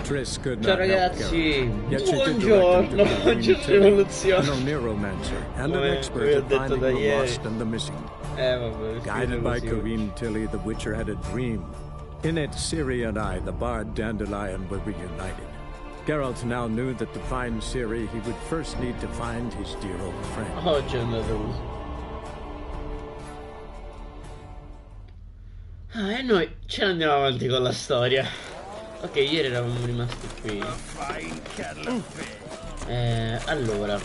Triss could Ciao not help ragazzi, Geralt, yet she did direct him to buongiorno, Queen giusto Tilly, rivoluzione. a neuromancer and an Come expert vi ho at detto finding da the ieri. lost and the missing. Vabbè, Guided by così. Queen Tilly, the Witcher had a dream. In it, Ciri and I, the bard Dandelion, were reunited. Geralt now knew that to find Ciri, he would first need to find his dear old friend. Oggi è andato così. E noi ce ne andiamo avanti con la storia. Ok, ieri eravamo rimasti qui. Allora.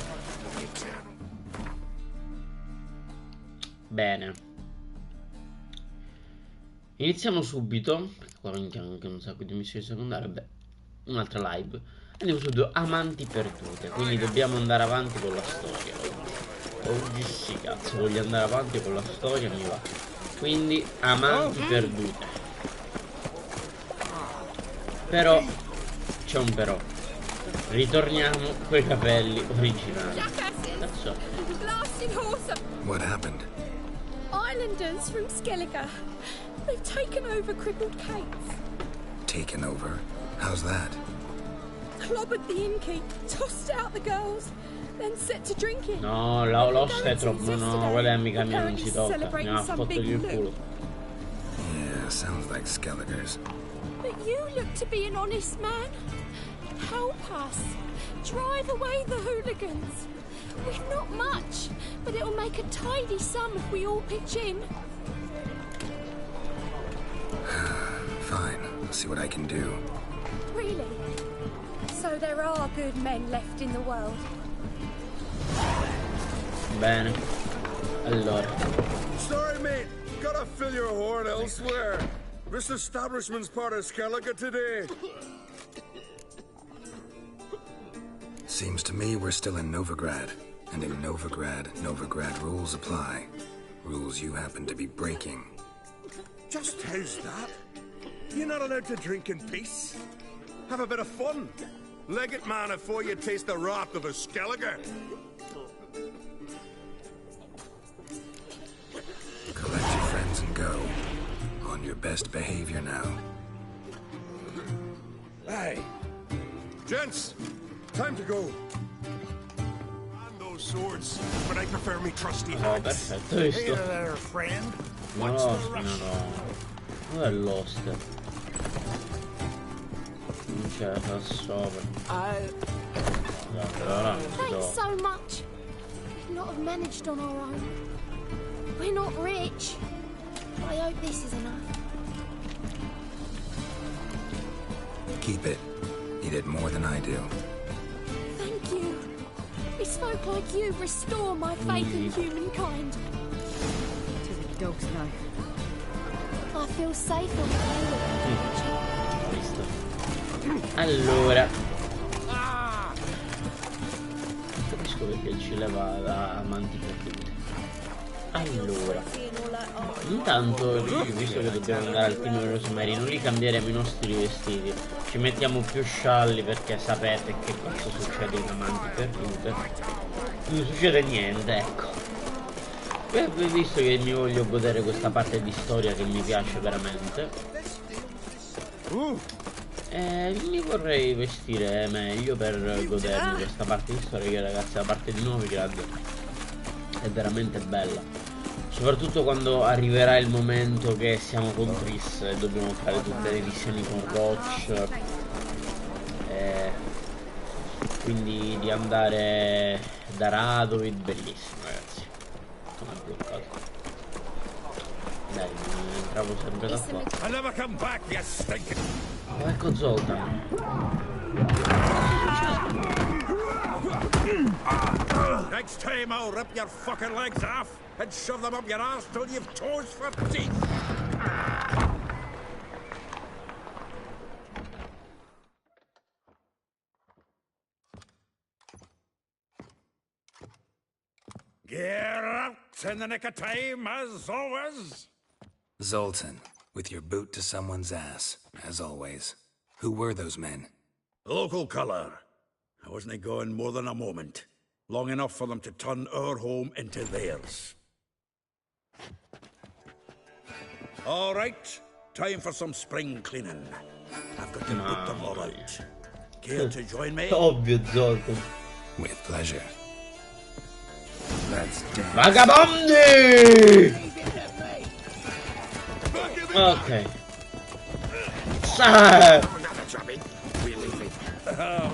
Bene. Iniziamo subito. Perché qua andiamo anche un sacco di missioni secondarie. Beh, un'altra live. Andiamo subito, amanti perdute. Quindi dobbiamo andare avanti con la storia. Oggi sì, cazzo, voglio andare avanti con la storia, mi va. Quindi, amanti perdute. Però, c'è un però. Ritorniamo coi capelli originali. Cazzo. What happened? Islanders from Skellige. They've taken over crippled Kate's. Taken over? How's that? Clobbered the innkeep, tossed out the girls, then set to drinking. No, l'osta è troppo. No, quella è amica mia, non si tocca. Mi ha fotto il culo. Yeah, sounds like Skelligers. But you look to be an honest man. Help us. Drive away the hooligans. We've not much, but it'll make a tidy sum if we all pitch in. Fine, I'll see what I can do. Really? So there are good men left in the world? Bene. Allora. Sorry, mate. Gotta fill your horn elsewhere. This establishment's part of Skellige today. Seems to me we're still in Novigrad. And in Novigrad, Novigrad rules apply. Rules you happen to be breaking. Just how's that? You're not allowed to drink in peace? Have a bit of fun. Leg it, man, before you taste the wrath of a Skellige. Collect your friends and go. On your best behavior now. Hey. Gents, time to go. And those swords, but I prefer me trusty Oh, hands. perfetto, hai visto? there, friend. No, no. Dov'è l'host? Non c'è, sta sopra. Allora, non si Thanks trova. so much. We'd not have managed on our own. We're not rich. I hope this is enough. Keep it. You did more than I do. Thank you. It's folk like you restore my faith in humankind. To the dog's life. I feel safer with Visto. Allora. Non capisco perché ci leva da amanti perduti. Allora. Intanto, visto che dobbiamo andare al Team Rosmarino, li cambieremo i nostri vestiti. Ci mettiamo più scialli perché sapete che cosa succede in amanti perdute. Non succede niente, ecco. Visto che mi voglio godere questa parte di storia che mi piace veramente, mi vorrei vestire meglio per godermi questa parte di storia che, ragazzi, la parte di Novigrad è veramente bella, soprattutto quando arriverà il momento che siamo con Triss e dobbiamo fare tutte le missioni con Roach, quindi di andare da Radovid. Bellissimo, ragazzi. Sono bloccato. Dai, mi entravo sempre da qua. I'll never come back, you stinking. Ecco Zoltan. Next time I'll rip your fucking legs off and shove them up your ass till you've toes for teeth. Get out in the nick of time, as always. Zoltan, with your boot to someone's ass, as always. Who were those men? Local colour. I wasn't going more than a moment. Long enough for them to turn our home into theirs. All right, time for some spring cleaning. I've got to put them all out. Care to join me? Ovvio, Zoltan. With pleasure. Let's dance. Vagabondi! Ok.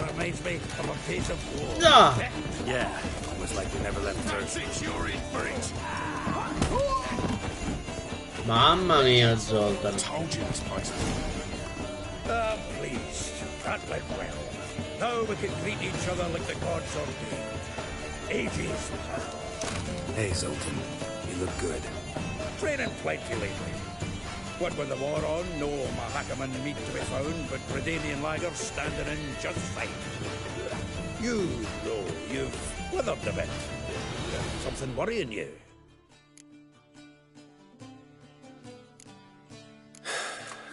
Reminds me of a piece of war. No! Yeah, almost like we never left first. Mamma mia, Zoltan. Told you this place. Please. That went well. Now we can greet each other like the gods ordained. Ages. Hey, Zoltan. You look good. Training plenty lately. What with the war on, no Mahakaman meat to be found, but Redanian lagers standing in just fine. You, though, you've withered a bit. Something worrying you?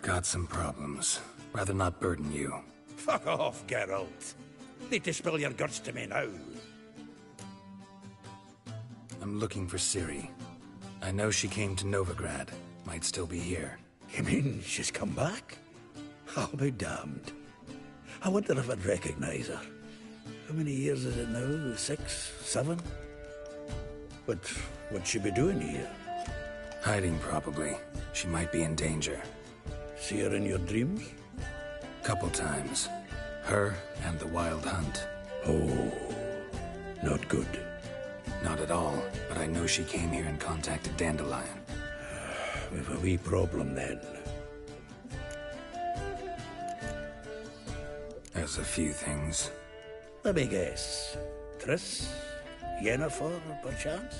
Got some problems. Rather not burden you. Fuck off, Geralt. Need to spill your guts to me now. I'm looking for Ciri. I know she came to Novigrad. Might still be here. You mean she's come back? I'll be damned. I wonder if I'd recognize her. How many years is it now? 6, 7? But what'd she be doing here? Hiding, probably. She might be in danger. See her in your dreams? Couple times. Her and the Wild Hunt. Oh, not good. Not at all, but I know she came here and contacted Dandelion. We've a wee problem then. There's a few things. Let me guess. Triss? Yennefer, perchance?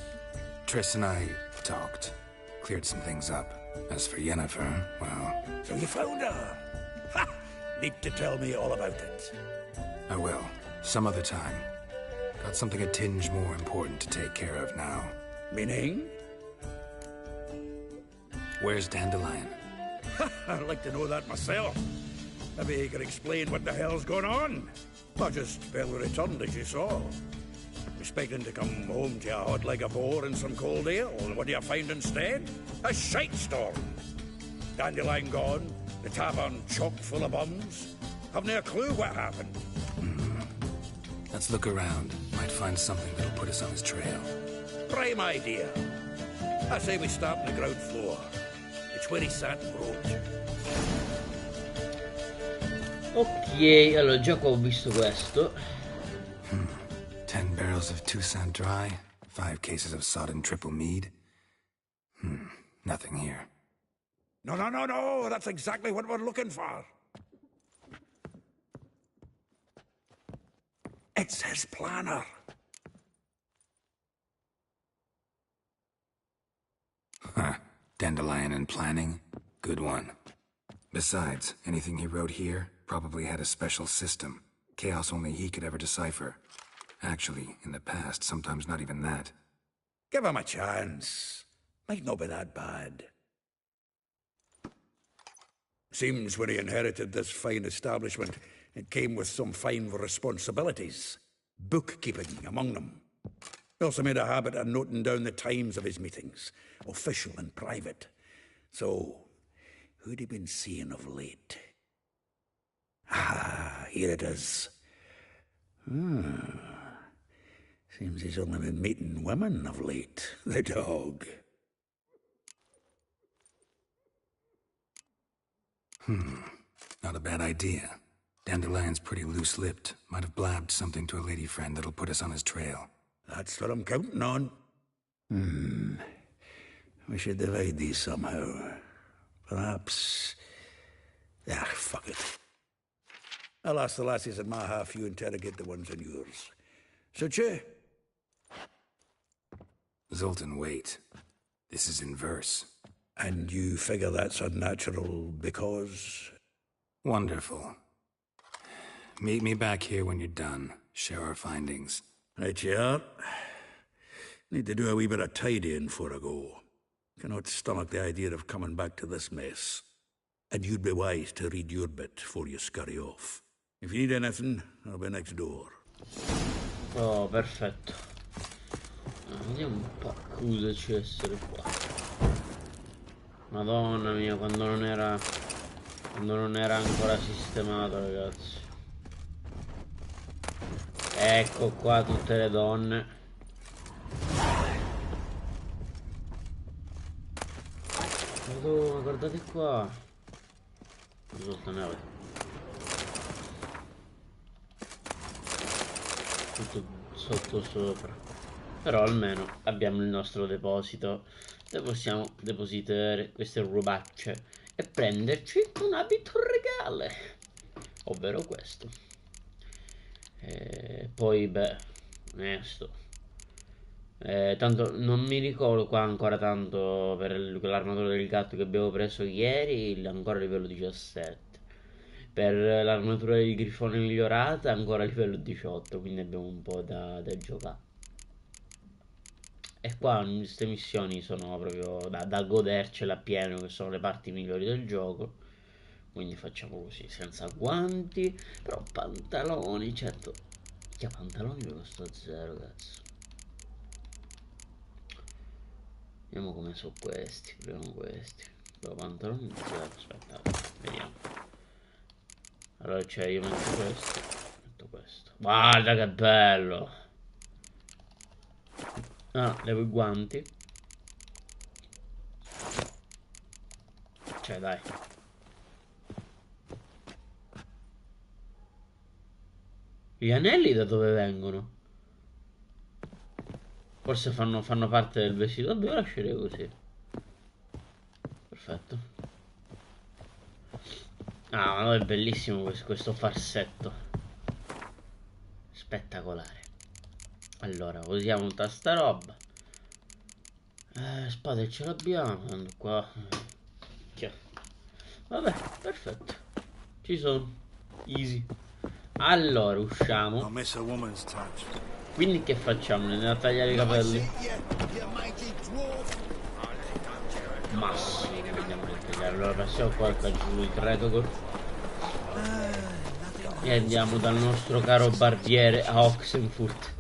Triss and I talked. Cleared some things up. As for Yennefer, well... So you found her? Ha! Need to tell me all about it. I will. Some other time. Got something a tinge more important to take care of now. Meaning? Where's Dandelion? I'd like to know that myself. Maybe you could explain what the hell's going on. I just barely returned, as you saw. Expecting to come home to a hot leg of boar and some cold ale, and what do you find instead? A shite storm. Dandelion gone, the tavern chock full of bums. Haven't a clue what happened. Let's look around. Might find something that'll put us on his trail. Prime idea. I say we start on the ground floor. It's where he sat and wrote. Ok, allora già qua ho visto questo. 10 barrels of Toussaint Dry, 5 cases of sodden triple mead. Nothing here. No. That's exactly what we're looking for. It's his planner. Huh. Dandelion and planning? Good one. Besides, anything he wrote here probably had a special system. Chaos only he could ever decipher. Actually, in the past, sometimes not even that. Give him a chance. Might not be that bad. Seems when he inherited this fine establishment, it came with some fine responsibilities. Bookkeeping among them. He also made a habit of noting down the times of his meetings, official and private. So, who'd he been seeing of late? Ah, here it is. Seems he's only been meeting women of late, the dog. Not a bad idea. Dandelion's pretty loose-lipped. Might have blabbed something to a lady friend that'll put us on his trail. That's what I'm counting on. We should divide these somehow. Perhaps... fuck it. I'll ask the lassies in my half, you interrogate the ones in yours. Suit you? Zoltan, wait. This is in verse. And you figure that's unnatural because... Wonderful. Meet me back here when you're done. Share our findings. Right you are. Need to do a wee bit of tidying before I go. Cannot stomach the idea of coming back to this mess. And you'd be wise to read your bit before you scurry off. If you need anything, I'll be next door. Oh, perfetto. Vediamo un po' cosa c'è essere qua. Madonna mia, quando non era quando non era ancora sistemato, ragazzi. Ecco qua tutte le donne. Madonna, guardate qua. Sotto neve. Tutto sotto sopra. Però almeno abbiamo il nostro deposito dove possiamo depositare queste robacce e prenderci un abito regale, ovvero questo. E poi beh, onesto, tanto non mi ricordo qua ancora tanto per l'armatura del gatto che abbiamo preso ieri, ancora livello 17. Per l'armatura del grifone migliorata ancora livello 18, quindi abbiamo un po' da giocare. E qua queste missioni sono proprio da godercela appieno, che sono le parti migliori del gioco. Quindi facciamo così, senza guanti, però pantaloni, certo. Che pantaloni me costa zero, cazzo. Vediamo come sono questi, proviamo questi. Però pantaloni zero, aspetta, vediamo. Allora cioè io metto questo, metto questo. Guarda che bello! Ah, levo i guanti. Cioè dai. Gli anelli da dove vengono? Forse fanno parte del vestito. Vabbè, io lascerei così. Perfetto. Ah, ma no, è bellissimo questo farsetto. Spettacolare. Allora, usiamo tutta sta roba. Spade ce l'abbiamo. Qua. Vabbè, perfetto. Ci sono. Easy. Allora, usciamo. Quindi che facciamo? Andiamo a tagliare i capelli? Ma sì, andiamo a tagliare. Allora passiamo qua giù il retocol. E andiamo dal nostro caro barbiere a Oxenfurt.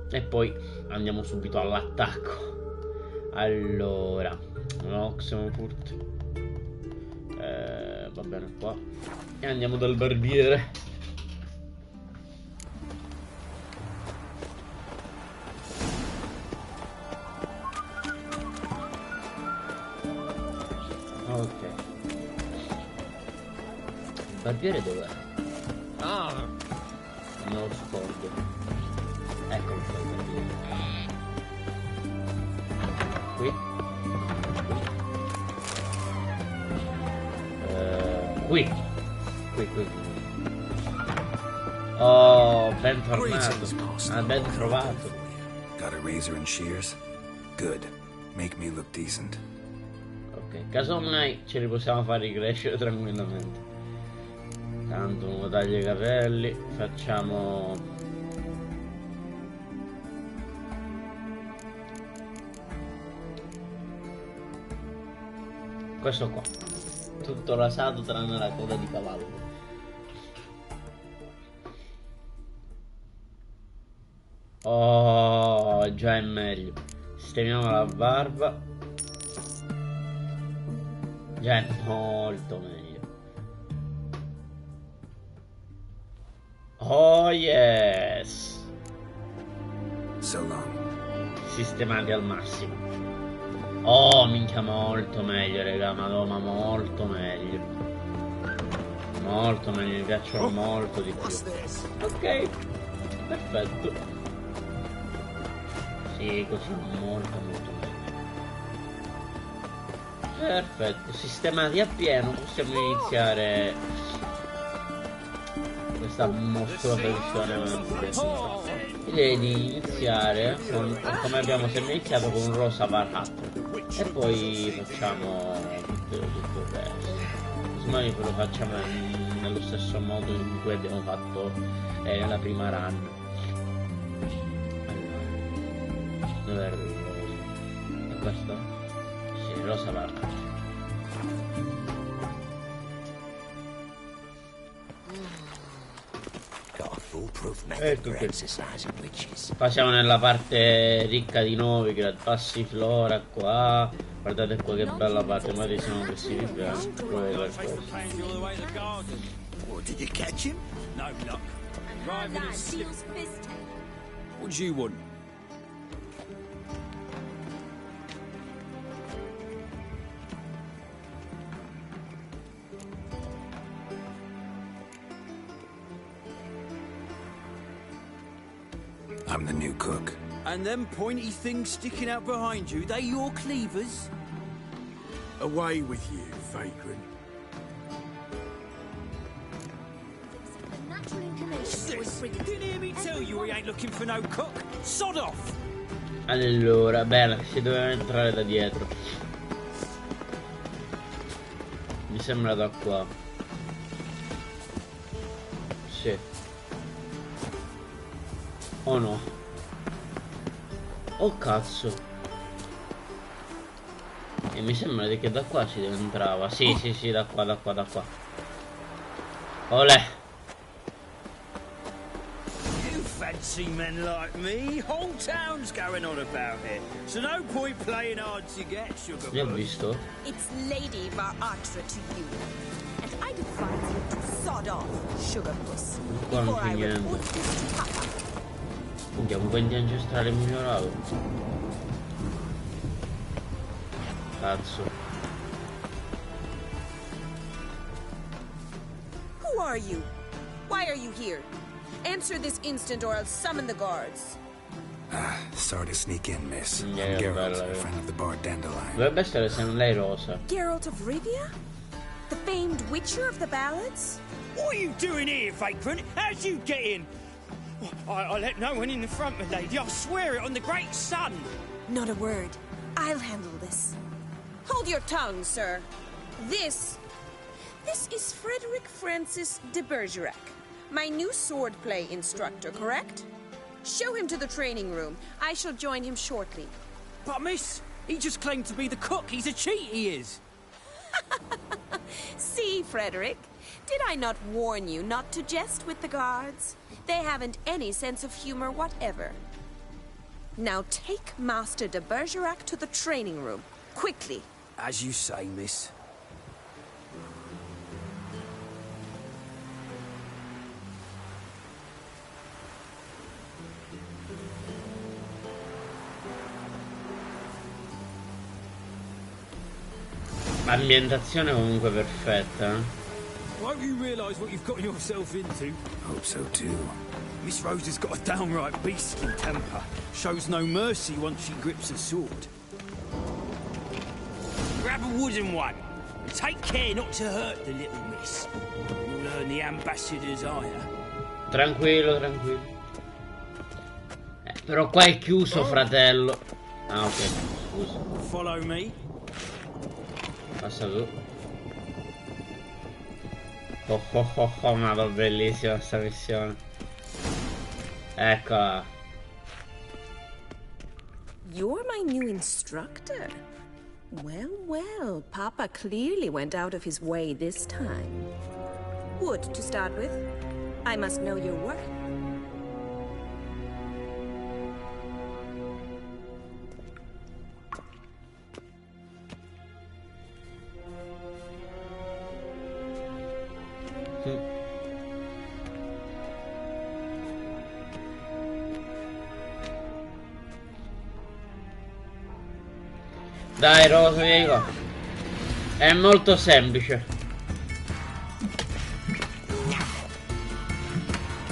E poi andiamo subito all'attacco. Allora, Oxenfurt. Va bene qua. E andiamo dal barbiere. Ok. Il barbiere dov'è? Ah! Me lo scordo. Eccolo qua il barbiere. Qui? Qui. Qui. Oh, ben tornato. Ah, ben trovato. Got a razor and shears? Good. Make me look decent. Ok, casomai ce li possiamo far ricrescere tranquillamente. Tanto uno taglia i capelli. Facciamo... questo qua. Tutto rasato tranne la coda di cavallo. Oh, già è meglio. Sistemiamo la barba. Già è molto meglio. Oh yes. So long. Sistemati al massimo. Oh, minchia, molto meglio, raga, madonna, molto meglio. Molto meglio, mi piacciono molto di più. Ok, perfetto. Sì, così molto meglio. Perfetto, sistemati appieno, possiamo iniziare questa mostruosa missione. Direi di iniziare con, come abbiamo sempre iniziato, con un rosa Valhalla. E poi facciamo tutto il resto. Insomma, lo facciamo nello stesso modo in cui abbiamo fatto nella prima run. Allora, dove è il rosa? È questo? Sì, rosa Valhalla. Ecco qui. Passiamo nella parte ricca di novi, passiflora qua, Guardate qua che bella parte, ma ci sono questi livelli. What, did you catch him? No luck. Driving a slip. What do you want? I'm the new cook. And them pointy things sticking out behind you, they your cleavers? Away with you, vagrant. Didn't hear me tell you we ain't looking for no cook. Sod off! Allora, bella, si doveva entrare da dietro. Mi sembra da qua. Sì. Oh no. Oh cazzo. E mi sembra che da qua si entrava. Sì, sì, sì, da qua, da qua, da qua. Olè. Fancy men like me, whole town's going on about it. So no point playing hard to get, sugar. Mi ha visto? It's Lady Marcia to you. And I'd advise you to sod off, sugar puss. Qua non Before c'è I niente. report this to Papa. Andiamo quindi ancestrale migliorato. Cazzo. Who are you? Why are you here? Answer this instant or I'll summon the guards. Sorry to sneak in, miss. Yeah, I'm Geralt, bella, a friend of the bard Dandelion. Dovrebbe essere se lei rosa. Geralt of Rivia? The famed witcher of the ballads? What are you doing here, vagrant? How'd you get in? I let no one in the front, my lady. I swear it on the great sun. Not a word. I'll handle this. Hold your tongue, sir. This is Frederick Francis de Bergerac, my new swordplay instructor, correct? Show him to the training room. I shall join him shortly. But miss, he just claimed to be the cook. He's a cheat, he is. See, Frederick, did I not warn you not to jest with the guards? They haven't any sense of humor whatever. Now take Master de Bergerac to the training room, quickly. As you say, miss. Ambientazione comunque perfetta, eh? Won't you realise what you've gotten yourself into? Hope so too. Miss Rose has got a downright beastly temper. Shows no mercy once she grips a sword. Grab a wooden one. And take care not to hurt the little miss. You'll earn the ambassador's ire. Tranquillo, tranquillo. Però qua è chiuso, fratello. Ah, ok, scusa. Follow me. Passa tu. Oh oh oh oh, ma va bellissima sta missione. Eccola. You're my new instructor. Well, well, Papa clearly went out of his way this time. Wood, to start with. I must know your worth. Dai, Rosa, vieni qua. È molto semplice.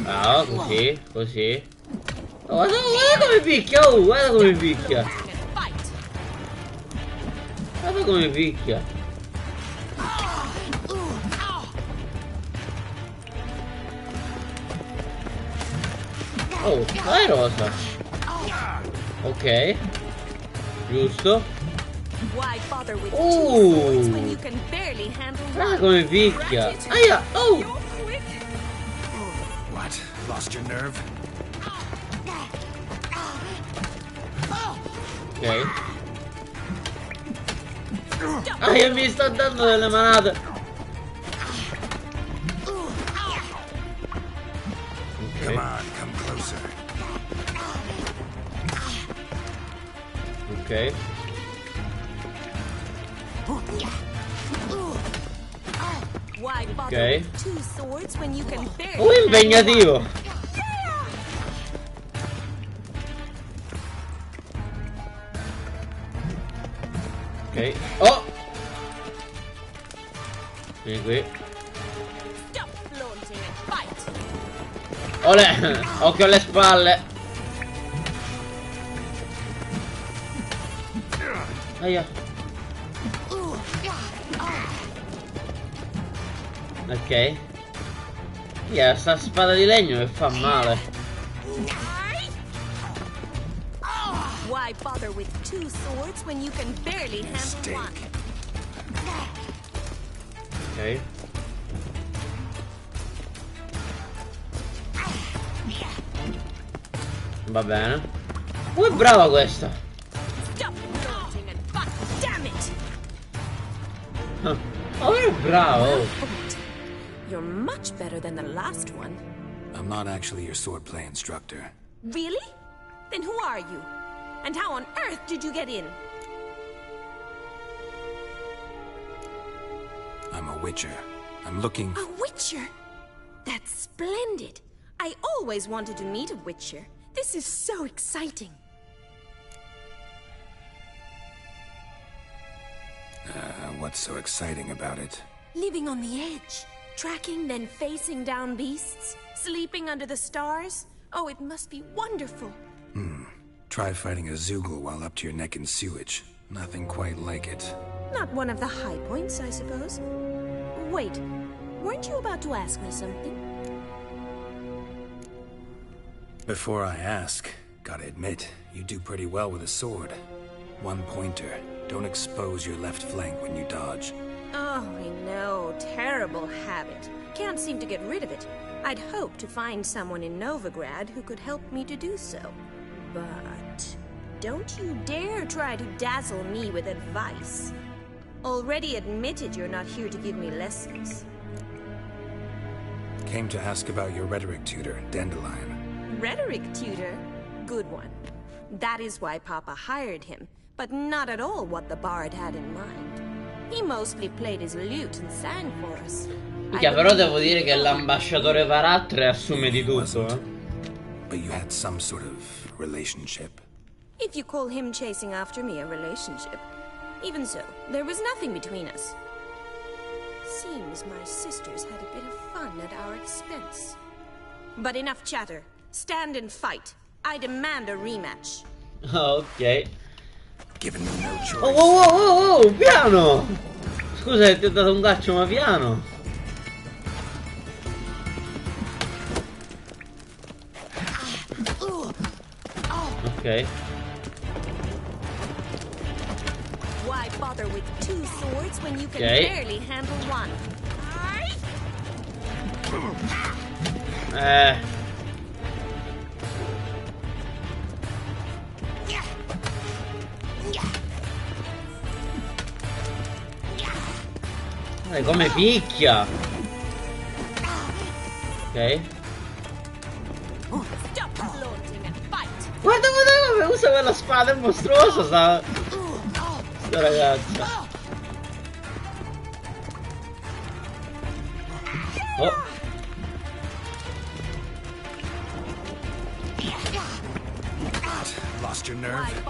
Ah, così, così. Oh, guarda, guarda come picchia, oh, guarda come picchia. Guarda come picchia. Oh, dai, Rosa. Ok. Giusto. Guarda come picchia. Aia, oh. What? Lost your nerve? Ok. Aia, mi sta dando delle manate. Come on, come closer. Ok. Ok. Impegnativo. Ok. Oh! Vieni qui. Olè! Occhio alle spalle! Aia. Ok. Yeah, sta spada di legno che fa male. Why bother with two swords when you can barely handle one? Ok. Va bene. È brava questa. Oh, è bravo. You're much better than the last one. I'm not actually your swordplay instructor. Really? Then who are you? And how on earth did you get in? I'm a witcher. I'm looking... A witcher? That's splendid. I always wanted to meet a witcher. This is so exciting. What's so exciting about it? Living on the edge. Tracking, then facing down beasts. Sleeping under the stars. Oh, it must be wonderful. Try fighting a Zoogle while up to your neck in sewage. Nothing quite like it. Not one of the high points, I suppose. Wait, weren't you about to ask me something? Before I ask, gotta admit, you do pretty well with a sword. One pointer. Don't expose your left flank when you dodge. Oh, I know. Terrible habit. Can't seem to get rid of it. I'd hoped to find someone in Novigrad who could help me to do so. But don't you dare try to dazzle me with advice. Already admitted you're not here to give me lessons. Came to ask about your rhetoric tutor, Dandelion. Rhetoric tutor? Good one. That is why Papa hired him, but not at all what the bard had in mind. He mostly played his lute and sang for us. Mica, però devo dire che l'ambasciatore Varatre assume di tutto, eh. But you had some sort of relationship. If you call him chasing after me a relationship. Even so, there was nothing between us. Seems my sisters had a bit of fun at our expense. But enough chatter. Stand and fight. I demand a rematch. Ok. Given me no choice. Oh, piano! Scusa, ti ho dato un gaccio, ma piano. Ok. Why bother with two swords when you can barely handle one? Come picchia. Ok. Guarda come usa quella spada, è mostruosa sta ragazza. Oh. Lost your nerve?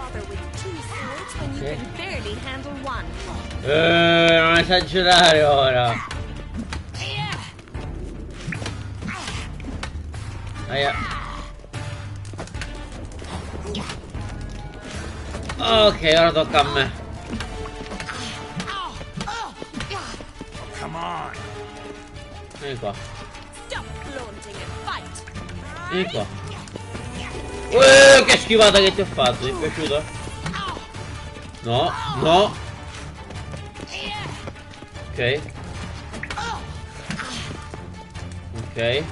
Non esagerare ora. Aia. Ok, ora tocca a me. Vieni qua. Vieni qua. Che schivata che ti ho fatto, ti è piaciuta? No, no. Ok. Ok.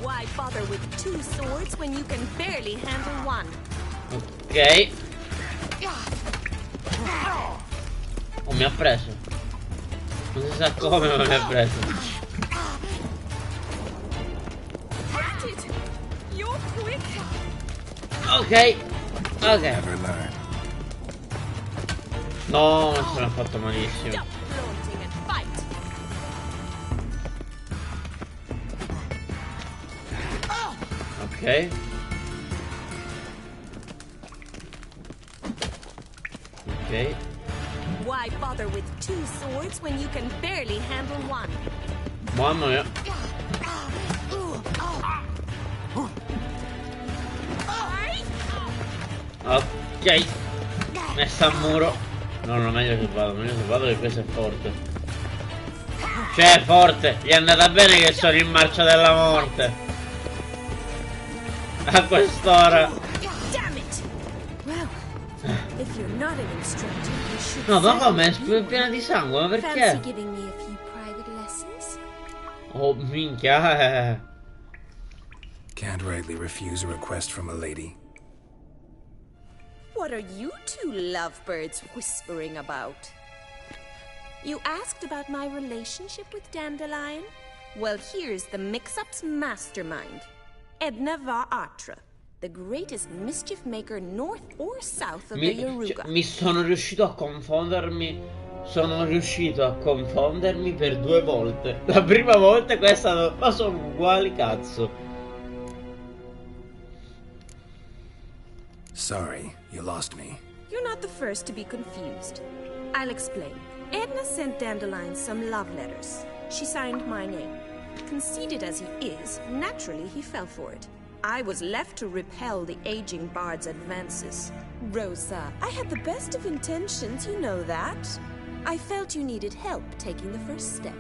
Why bother with two swords when you can barely handle one? Ok. Oh, mi ha preso. Non si sa come, ma mi ha preso. Ok. Ok. No, se l'ha fatto malissimo. Stop flaunting and fight. Ok. Ok. Why bother with two swords when you can barely handle one? Mamma mia. Ok. Messa a muro. No, no, meglio che vado che questo è forte. Cioè è forte. Gli è andata bene che sono in marcia della morte. A quest'ora. No, ma come? È piena di sangue, ma perché? Oh, minchia. Can't rightly refuse a request from a lady. What are you two lovebirds whispering about? You asked about my relationship with Dandelion? Well, here's the mix-up's mastermind. Edna Va Atra, the greatest mischief maker north or south of the Yoruga. Mi sono riuscito a confondermi. Sono riuscito a confondermi per 2 volte. La prima volta questa, ma sono uguali, cazzo. Sorry, you lost me. You're not the first to be confused. I'll explain. Edna sent Dandelion some love letters. She signed my name. Conceited as he is, naturally he fell for it. I was left to repel the aging bard's advances. Rosa, I had the best of intentions, you know that. I felt you needed help taking the first step.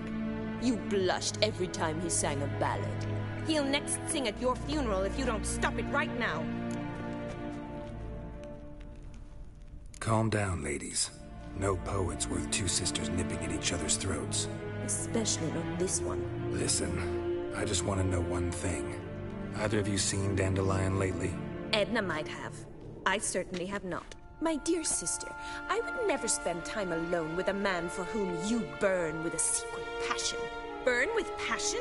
You blushed every time he sang a ballad. He'll next sing at your funeral if you don't stop it right now. Calm down, ladies. No poet's worth two sisters nipping at each other's throats. Especially not this one. Listen, I just want to know one thing. Either of you seen Dandelion lately? Edna might have. I certainly have not. My dear sister, I would never spend time alone with a man for whom you burn with a secret passion. Burn with passion?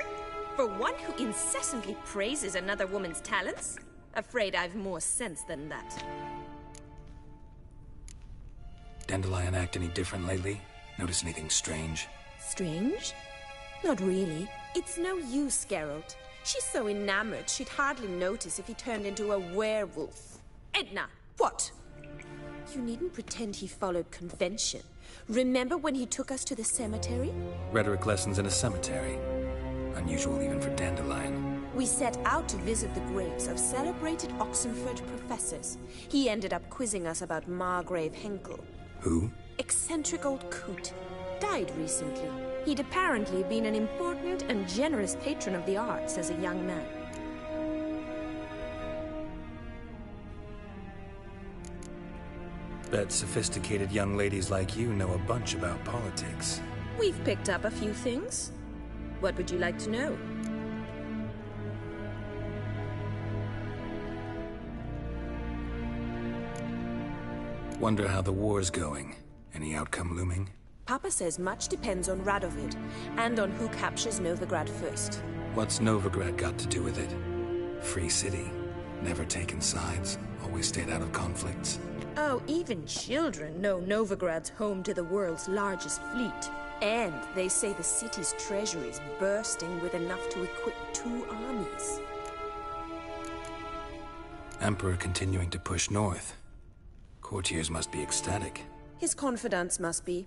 For one who incessantly praises another woman's talents? Afraid I've more sense than that. Dandelion act any different lately? Notice anything strange? Strange? Not really. It's no use, Geralt. She's so enamored she'd hardly notice if he turned into a werewolf. Edna, what? You needn't pretend he followed convention. Remember when he took us to the cemetery? Rhetoric lessons in a cemetery. Unusual even for Dandelion. We set out to visit the graves of celebrated Oxenford professors. He ended up quizzing us about Margrave Henkel. Who? Eccentric old coot. Died recently. He'd apparently been an important and generous patron of the arts as a young man. Bet sophisticated young ladies like you know a bunch about politics. We've picked up a few things. What would you like to know? Wonder how the war's going. Any outcome looming? Papa says much depends on Radovid, and on who captures Novigrad first. What's Novigrad got to do with it? Free city. Never taken sides. Always stayed out of conflicts. Oh, even children know Novigrad's home to the world's largest fleet. And they say the city's treasury is bursting with enough to equip 2 armies. Emperor continuing to push north. Courtiers must be ecstatic. His confidants must be.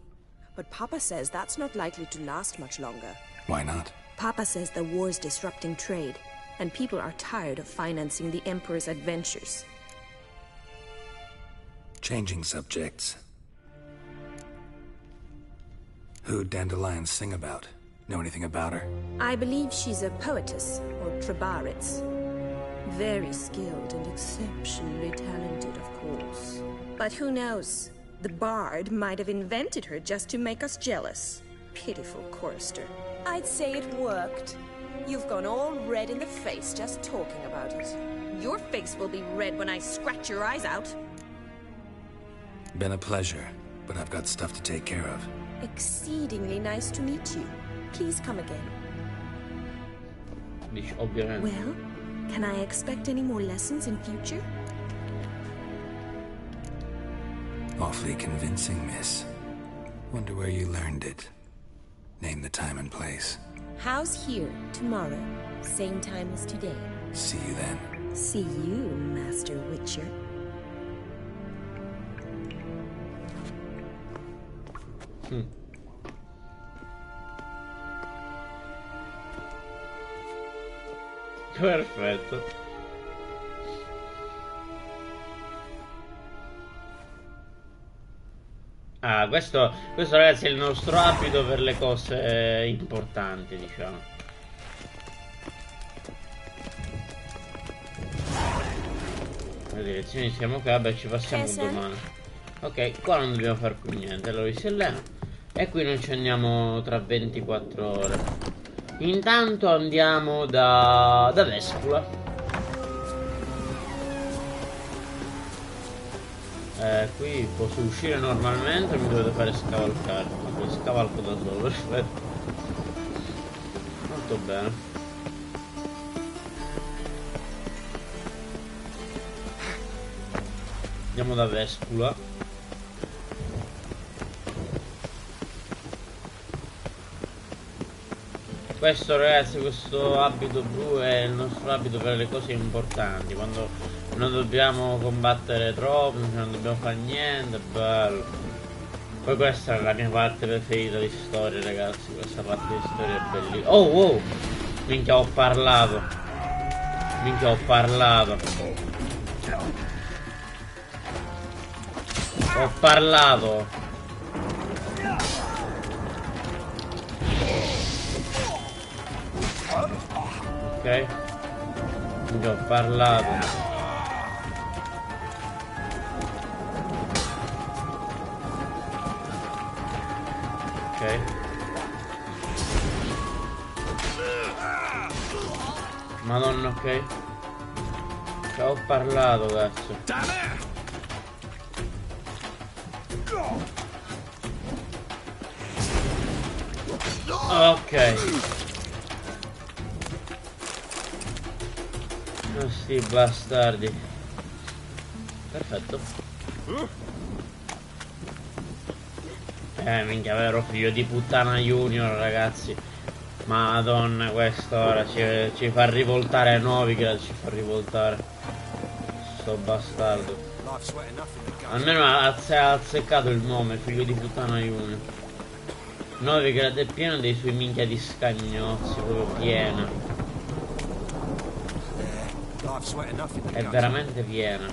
But Papa says that's not likely to last much longer. Why not? Papa says the war's disrupting trade, and people are tired of financing the Emperor's adventures. Changing subjects. Who'd Dandelion sing about? Know anything about her? I believe she's a poetess, or Trebaritz. Very skilled and exceptionally talented, of course. But who knows? The bard might have invented her just to make us jealous. Pitiful chorister. I'd say it worked. You've gone all red in the face just talking about it. Your face will be red when I scratch your eyes out. Been a pleasure, but I've got stuff to take care of. Exceedingly nice to meet you. Please come again. Well, can I expect any more lessons in future? Awfully convincing, miss. Wonder where you learned it. Name the time and place. House here, tomorrow. Same time as today. See you then. See you, Master Witcher. Perfetto. Ah, questo ragazzi è il nostro abito per le cose importanti, diciamo. La direzione siamo qua, beh, ci passiamo domani. Ok, qua non dobbiamo fare più niente, allora si allena. E qui non ci andiamo tra 24 ore. Intanto andiamo da Vespula. Qui posso uscire normalmente o mi dovete fare scavalcare? Ok, scavalco da solo, perfetto. Molto bene. Andiamo da Vespula. Questo ragazzi, questo abito blu è il nostro abito per le cose importanti. Quando non dobbiamo combattere troppo, non dobbiamo fare niente, bello. Poi questa è la mia parte preferita di storia, ragazzi. Questa parte di storia è bellissima. Oh wow! Minchia, ho parlato. Minchia, ho parlato. Ho parlato. Ok. Minchia, ho parlato. Ok. Madonna, ok. Ho parlato, cazzo. Ok. Oh, sti bastardi. Perfetto. Minchia, vero figlio di puttana Junior, ragazzi. Madonna, quest'ora ci fa rivoltare Novigrad, ci fa rivoltare. Sto bastardo. Almeno ha azzeccato il nome, figlio di puttana Junior. Novigrad è pieno dei suoi minchia di scagnozzi, proprio piena. È veramente piena.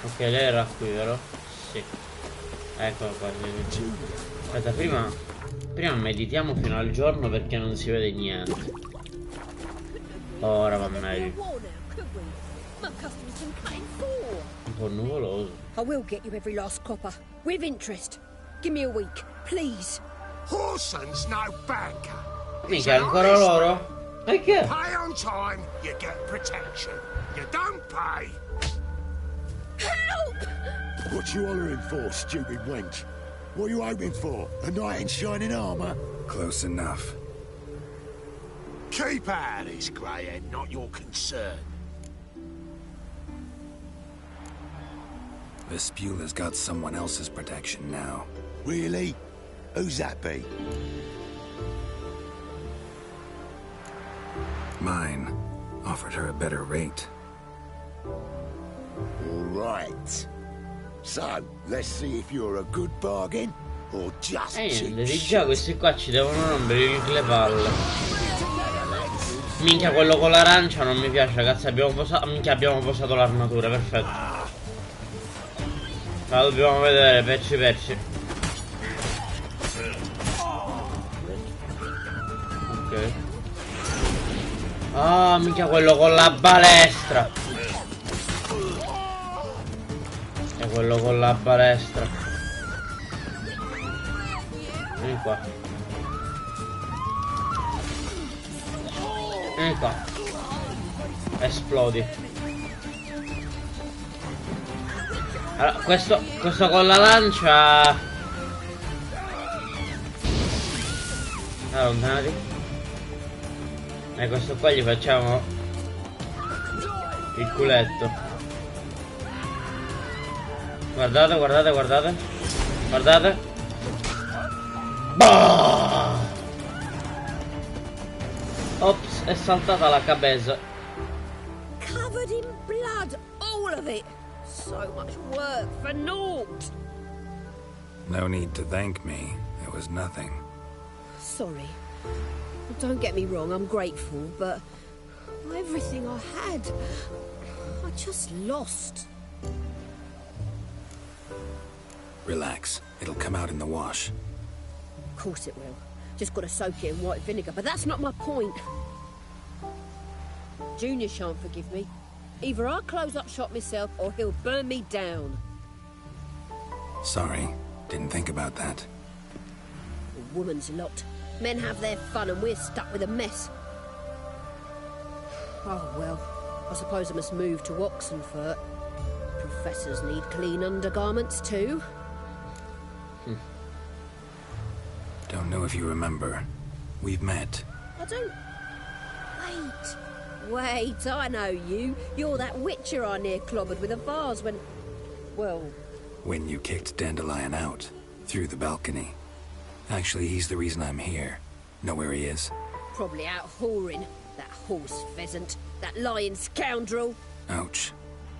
Ok, lei era qui, vero? Sì. Eccola qua. Aspetta, prima meditiamo fino al giorno perché non si vede niente. Ora va meglio. Un po' nuvoloso. I will get you every last copper. With interest. Give me a week, please. Horson's no banker. Mica ancora loro? Perché? Pay on time, you get protection. You don't pay. Help! What you hollering for, stupid wench? What you hoping for? A knight in shining armor? Close enough. Keep out of this, greyhead, not your concern. Vespula's got someone else's protection now. Really? Who's that be? Mine offered her a better rate. All right. So, let's see if you're a good bargain or just niente, di già questi qua ci devono rompere le palle. Minchia, quello con l'arancia non mi piace, cazzo, abbiamo posato. Minchia, abbiamo posato l'armatura, perfetto. La dobbiamo vedere, perci. Ok. Ah, minchia, quello con la balestra. E quello con la balestra. Vieni qua. Vieni qua. Esplodi. Allora, questo con la lancia. Allontanati. E questo qua gli facciamo il culetto. Guardate, guardate, guardate. Guardate. Bah! Ops, è saltata la cabeza. Covered in blood, all of it. So much work for naught. No need to thank me. It was nothing. Sorry. Don't get me wrong, I'm grateful, but everything I had, I just lost. Relax. It'll come out in the wash. Of course it will. Just gotta soak it in white vinegar, but that's not my point. Junior shan't forgive me. Either I'll close up shop myself or he'll burn me down. Sorry. Didn't think about that. A woman's lot. Men have their fun and we're stuck with a mess. Oh well, I suppose I must move to Oxenfurt. Professors need clean undergarments too. Don't know if you remember. We've met. I don't... Wait, I know you. You're that witcher I near clobbered with a vase when... Well... When you kicked Dandelion out. Through the balcony. Actually, he's the reason I'm here. Know where he is? Probably out whoring. That horse pheasant. That lying scoundrel. Ouch.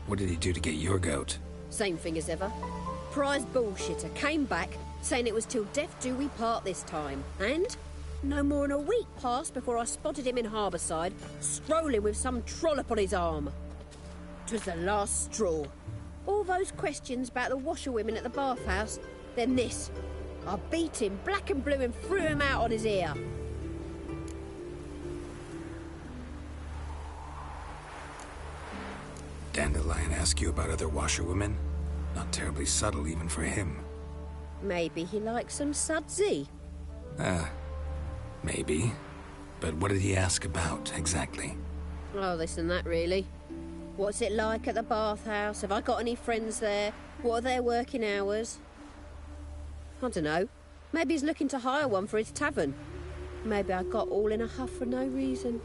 What did he do to get your goat? Same thing as ever. Prize bullshitter came back, saying it was till death do we part this time. And no more than a week passed before I spotted him in Harbourside, strolling with some trollop on his arm. 'Twas the last straw. All those questions about the washerwomen at the bathhouse, then this. I beat him black and blue and threw him out on his ear. Dandelion ask you about other washerwomen? Not terribly subtle even for him. Maybe he likes some sudsy. Maybe. But what did he ask about, exactly? Oh, this and that, really. What's it like at the bathhouse? Have I got any friends there? What are their working hours? I don't know. Maybe he's looking to hire one for his tavern. Maybe I got all in a huff for no reason.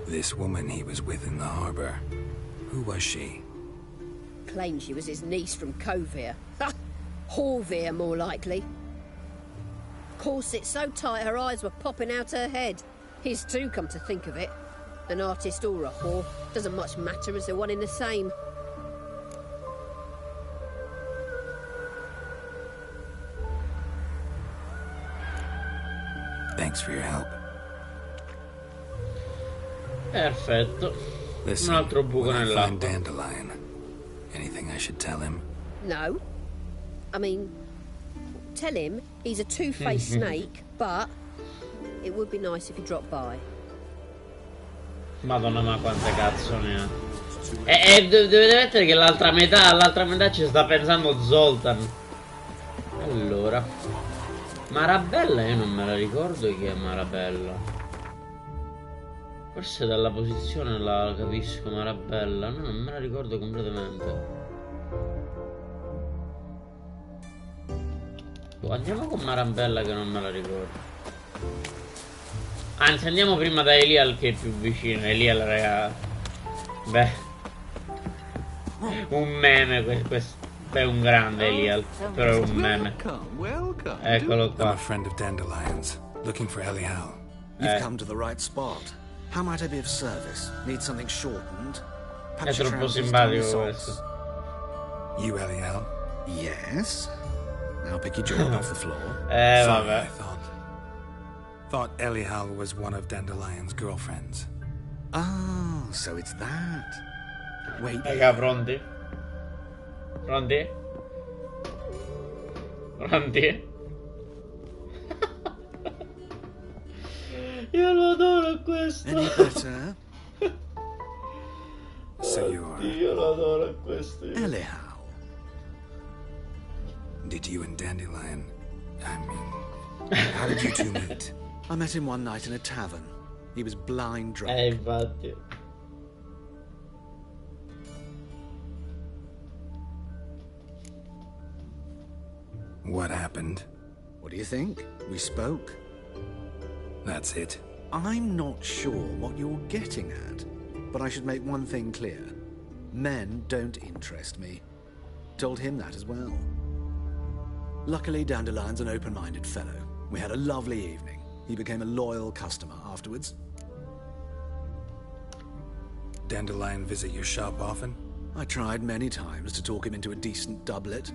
This woman he was with in the harbor. Who was she? Claimed she was his niece from Kovir. Ha! Horvir, more likely. Corset so tight her eyes were popping out her head. His too, come to think of it. An artist or a whore. Doesn't much matter as they're one in the same. Thanks for your help. Perfetto. Listen, un altro buco when I find nell'acqua. Dandelion, anything I should tell him? No. I mean, tell him he's a two-faced snake, but it would be nice if he dropped by. Madonna, ma quante cazzo ne ha. E dovete mettere che l'altra metà ci sta pensando Zoltan. Allora, Marabella io non me la ricordo chi è Marabella. Forse dalla posizione la capisco Marabella. No, non me la ricordo completamente. Andiamo con Marabella che non me la ricordo. Anzi, andiamo prima da Elial che è più vicino. Elial, raga. Beh, un meme questo. È un grande Elial, però è un meme. Eccolo qua. I'm a friend of Dandelion's, looking for Elial. You've come to the right spot. How might I be of service? Need something shortened? È troppo simpatico questo. You Elial? Yes. Now pick your jaw off the floor. Sorry, vabbè. I thought Elial was one of Dandelion's girlfriends. Oh, so it's that. Wait. Raga, pronti? Pronti? Pronti? Io lo adoro questo. Any better? So you're... Io lo adoro questo. Elial. Did you and Dandelion... I mean... How did you two meet? I met him one night in a tavern. He was blind drunk. Infatti. What happened? What do you think? We spoke. That's it? I'm not sure what you're getting at, but I should make one thing clear. Men don't interest me. Told him that as well. Luckily, Dandelion's an open-minded fellow. We had a lovely evening. He became a loyal customer afterwards. Dandelion visit your shop often? I tried many times to talk him into a decent doublet.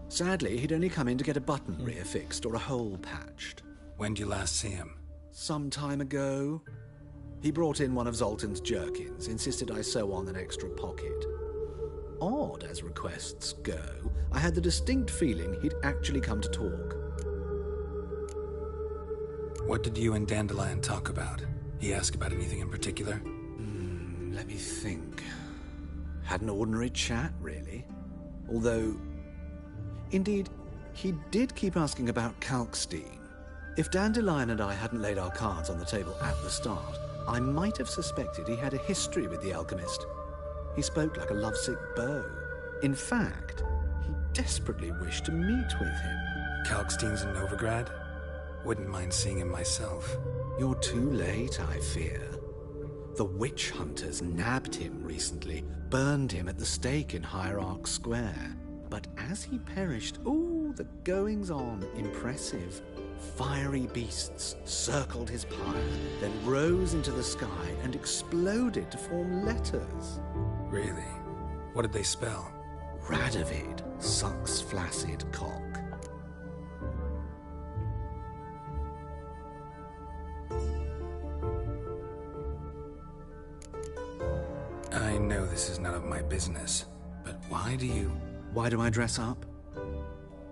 Sadly, he'd only come in to get a button rear fixed or a hole patched. When did you last see him? Some time ago. He brought in one of Zoltan's jerkins, insisted I sew on an extra pocket. Odd as requests go, I had the distinct feeling he'd actually come to talk. What did you and Dandelion talk about? He asked about anything in particular? Let me think. Had an ordinary chat, really. Although, indeed, he did keep asking about Kalkstein. If Dandelion and I hadn't laid our cards on the table at the start, I might have suspected he had a history with the alchemist. He spoke like a lovesick beau. In fact, he desperately wished to meet with him. Kalkstein's in Novigrad? Wouldn't mind seeing him myself. You're too late, I fear. The witch hunters nabbed him recently, burned him at the stake in Hierarch Square. But as he perished, the goings-on, impressive. Fiery beasts circled his pyre, then rose into the sky and exploded to form letters. Really? What did they spell? Radovid sucks flaccid cock. I know this is none of my business, but why do I dress up?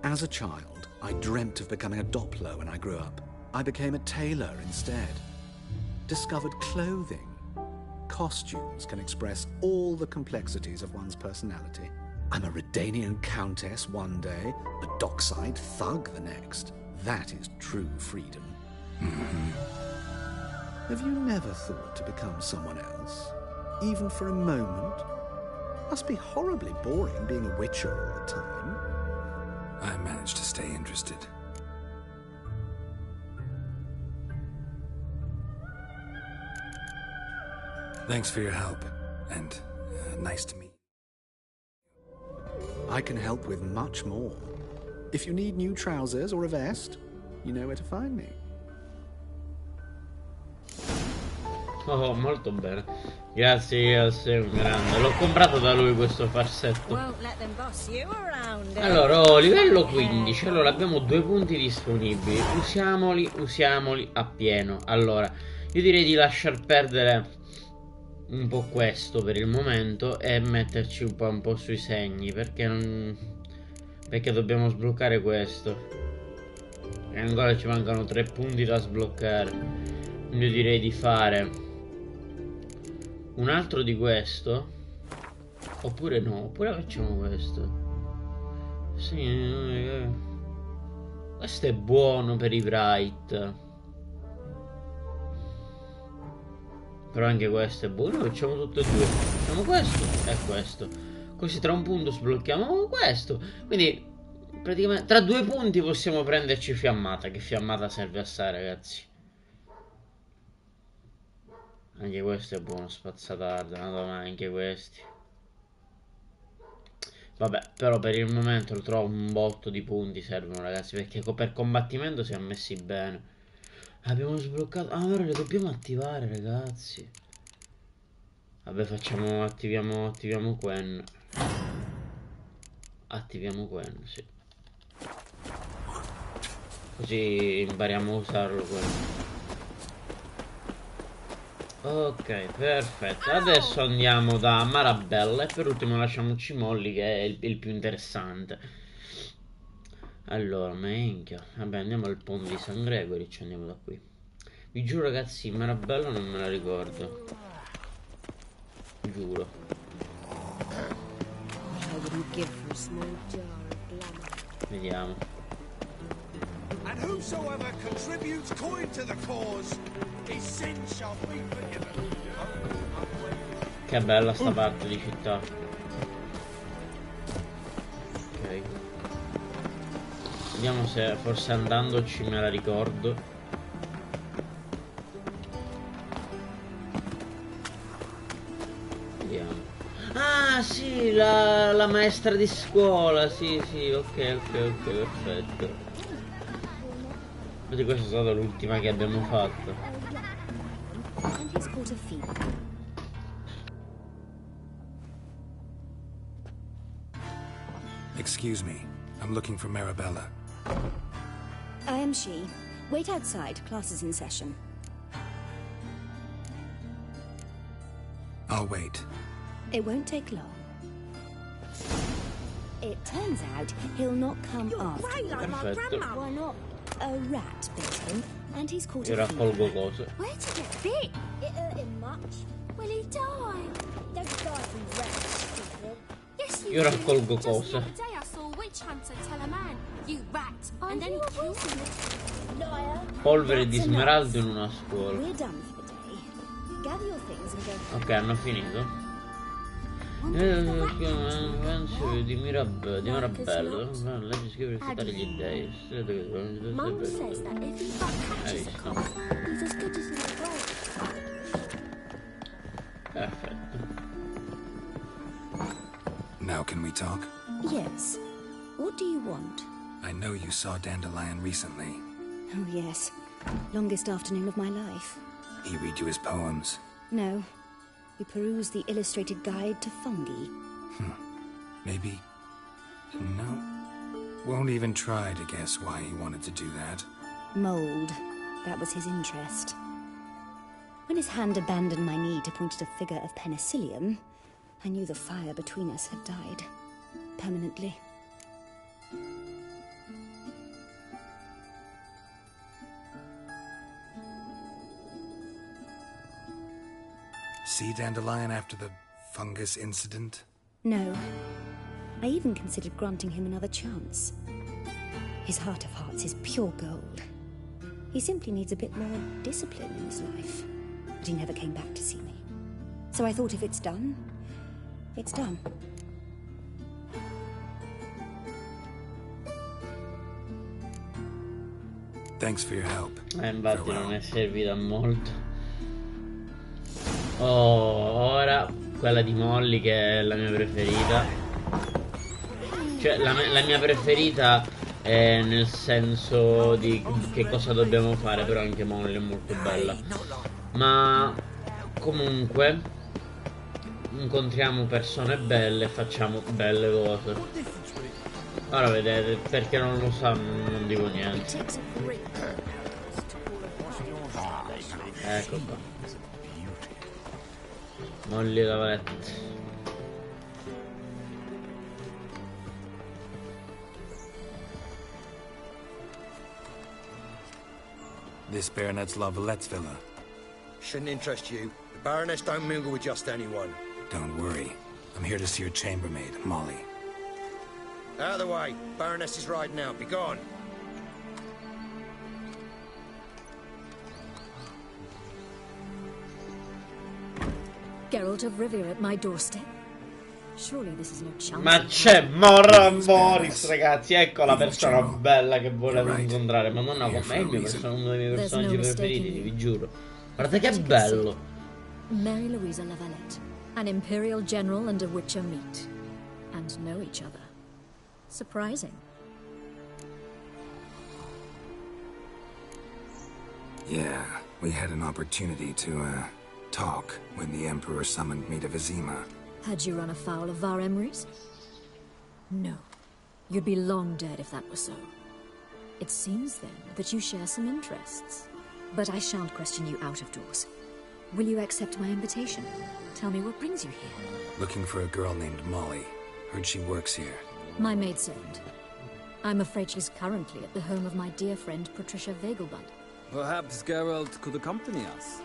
As a child, I dreamt of becoming a Doppler when I grew up. I became a tailor instead. Discovered clothing. Costumes can express all the complexities of one's personality. I'm a Redanian countess one day, a dockside thug the next. That is true freedom. Have you never thought to become someone else? Even for a moment? Must be horribly boring being a witcher all the time. I managed to stay interested. Thanks for your help, and nice to meet you. I can help with much more. If you need new trousers or a vest, you know where to find me. Oh, molto bene. Grazie, sei un grande. L'ho comprato da lui questo farsetto. Allora, livello 15. Allora, abbiamo 2 punti disponibili. Usiamoli appieno. Allora, io direi di lasciar perdere un po' questo per il momento e metterci un po' sui segni, perché dobbiamo sbloccare questo. E ancora ci mancano 3 punti da sbloccare. Io direi di fare un altro di questo, oppure no, oppure facciamo questo. Sì, questo è buono per i Bright, però anche questo è buono. Facciamo tutte e due, facciamo questo e questo, così tra un punto sblocchiamo questo. Quindi praticamente tra 2 punti possiamo prenderci fiammata, che fiammata serve assai, ragazzi. Anche questo è buono, spazzatarda, ma anche questi. Vabbè, però per il momento lo trovo un botto di punti servono, ragazzi, perché per combattimento siamo messi bene. Abbiamo sbloccato. Ah, ora le dobbiamo attivare, ragazzi. Vabbè, attiviamo Quen. Attiviamo Quen, sì. Così impariamo a usarlo Quen. Ok, perfetto. Adesso andiamo da Marabella e per ultimo lasciamoci Molly, che è il più interessante. Allora, minchia. Vabbè, andiamo al ponte di San Gregory, ci andiamo da qui. Vi giuro, ragazzi, Marabella non me la ricordo. Giuro. Vediamo. And whosoever contributes coin to the cause, his sins shall be forgiven. Che bella sta parte di città. Ok. Vediamo se forse andandoci me la ricordo. vediamo. Ah sì, la maestra di scuola, sì, ok, perfetto. Vedi, questa è stata l'ultima che abbiamo fatto. Excuse me, I'm looking for Marabella. I am she. Wait outside, class is in session. I'll wait. It won't take long. It turns out he'll not come after. Perfetto. Why not? A rat bit him, and he's caught Io a fever. raccolgo cose. Where'd he get bit? It hurt him much. Will he die? Don't die from rats, stupid. Yes, you Io do. raccolgo Just cose. the other day I saw a witch hunter tell a man, "You rat," and then he killed him. Liar. Polvere di That's smeraldo in enough. una scuola. We're done for the day. Gather your things and go. Ok, hanno finito. Di Mirabello. Leggi scrivere e citare gli dei. Mum says that if he catches a cold, he's as good as new bread. Perfetto. Now can we talk? Yes. What do you want? I know you saw Dandelion recently. Oh, yes. Longest afternoon of my life. He read you his poems. No. We perused the illustrated guide to fungi. Maybe... No. Won't even try to guess why he wanted to do that. Mold. That was his interest. When his hand abandoned my knee to point at a figure of penicillium, I knew the fire between us had died. Permanently. See Dandelion after the fungus incident? No. I even considered granting him another chance. His heart of hearts is pure gold. He simply needs a bit more discipline in his life. But he never came back to see me. So I thought if it's done, it's done. Thanks for your help. Infatti non è servita a molto. Oh, ora quella di Molly, che è la mia preferita. Cioè la mia preferita è nel senso di che cosa dobbiamo fare. Però anche Molly è molto bella. Ma comunque incontriamo persone belle e facciamo belle cose. Ora vedete, perché non lo sanno non dico niente. Ecco qua. Molly Lavalette. This Baronet's Lavallette's villa. Shouldn't interest you. The Baroness don't mingle with just anyone. Don't worry. I'm here to see your chambermaid, Molly. Out of the way. Baroness is riding out. Be gone. Geralt of Rivia at my doorstep. Surely this is no chance. Ma c'è Morris, ragazzi. Ecco la persona bella che volevo incontrare. Madonna, com'è uno dei miei personaggi preferiti, vi giuro. Guardate che bello. Mary Louisa Lavalette, an Imperial General and a Witcher meet. And know each other. Surprising. Yeah, we had an opportunity to, talk when the Emperor summoned me to Vizima. Had you run afoul of Var Emrys? No. You'd be long dead if that were so. It seems, then, that you share some interests. But I shan't question you out of doors. Will you accept my invitation? Tell me what brings you here. Looking for a girl named Molly. Heard she works here. My maidservant. I'm afraid she's currently at the home of my dear friend Patricia Vegelbud. Perhaps Geralt could accompany us.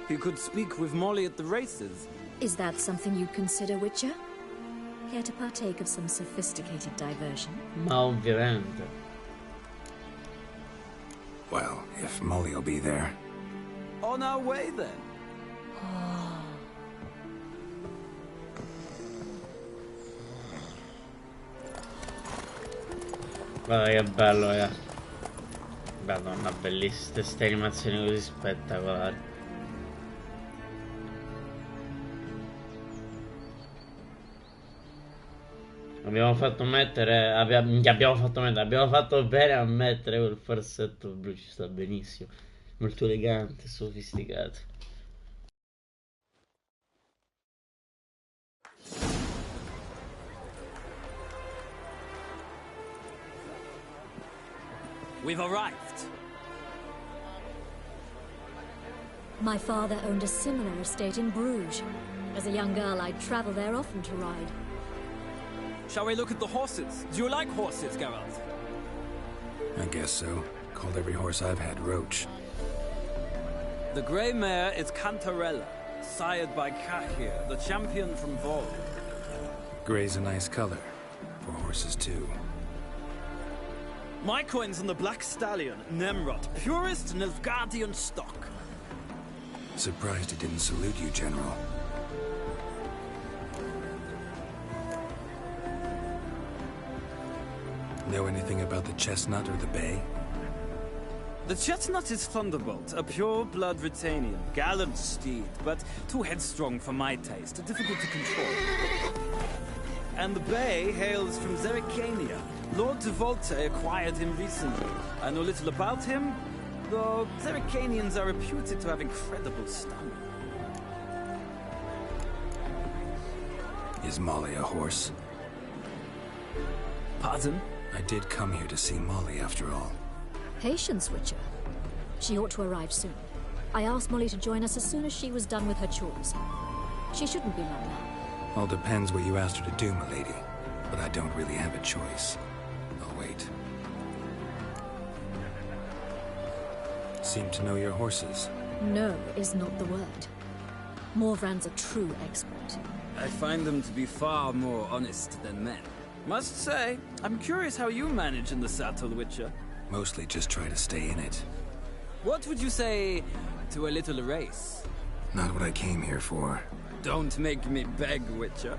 He could speak with Molly at the races. Is that something you'd consider, Witcher? Care to partake of some sophisticated diversion? Ma ovviamente. Well, if Molly'll be there. On our way, then. Guarda che bello, ragazzi. Madonna, bellissime queste animazioni così spettacolari. Abbiamo fatto mettere. Abbiamo fatto bene a mettere quel farsetto blu, ci sta benissimo. Molto elegante, sofisticato. We've arrived. My father owned a similar estate in Bruges. As a young girl, I'd travel there often to ride. Shall we look at the horses? Do you like horses, Geralt? I guess so. Called every horse I've had Roach. The grey mare is Cantarella, sired by Kachir, the champion from Vol. Grey's a nice color. For horses, too. My coin's on the Black Stallion, Nemrod, purest Nilfgaardian stock. Surprised he didn't salute you, General. Know anything about the chestnut or the bay? The chestnut is Thunderbolt, a pure-blood Britannian, gallant steed, but too headstrong for my taste, difficult to control. And the bay hails from Zericania. Lord de Volte acquired him recently. I know little about him, though Zericanians are reputed to have incredible stamina. Is Molly a horse? Pardon? I did come here to see Molly, after all. Patience, Witcher. She ought to arrive soon. I asked Molly to join us as soon as she was done with her chores. She shouldn't be long now. All depends what you asked her to do, milady. But I don't really have a choice. I'll wait. Seem to know your horses. No is not the word. Morvran's a true expert. I find them to be far more honest than men. Must say, I'm curious how you manage in the saddle, Witcher. Mostly just try to stay in it. What would you say to a little race? Not what I came here for. Don't make me beg, Witcher.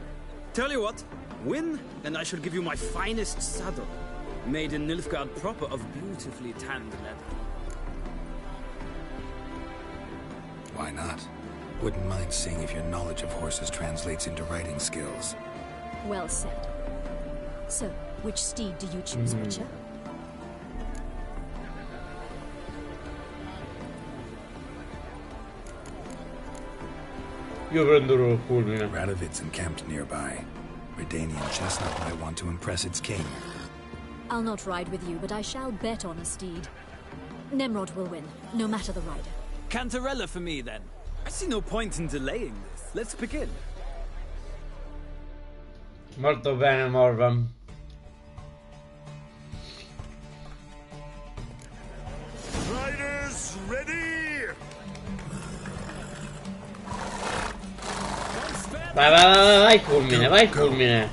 Tell you what, win, and I shall give you my finest saddle. Made in Nilfgaard proper of beautifully tanned leather. Why not? Wouldn't mind seeing if your knowledge of horses translates into riding skills. Well said. So, which steed do you choose, Witcher? Io prenderò il fulmine. Radovid's encamped nearby. Redanian chestnut might want to impress its king. I'll not ride with you, but I shall bet on a steed. Nemrod will win, no matter the rider. Cantarella for me, then. I see no point in delaying this. Let's begin. Molto bene, Morvan. Riders ready! Vai fulmine, vai fulmine.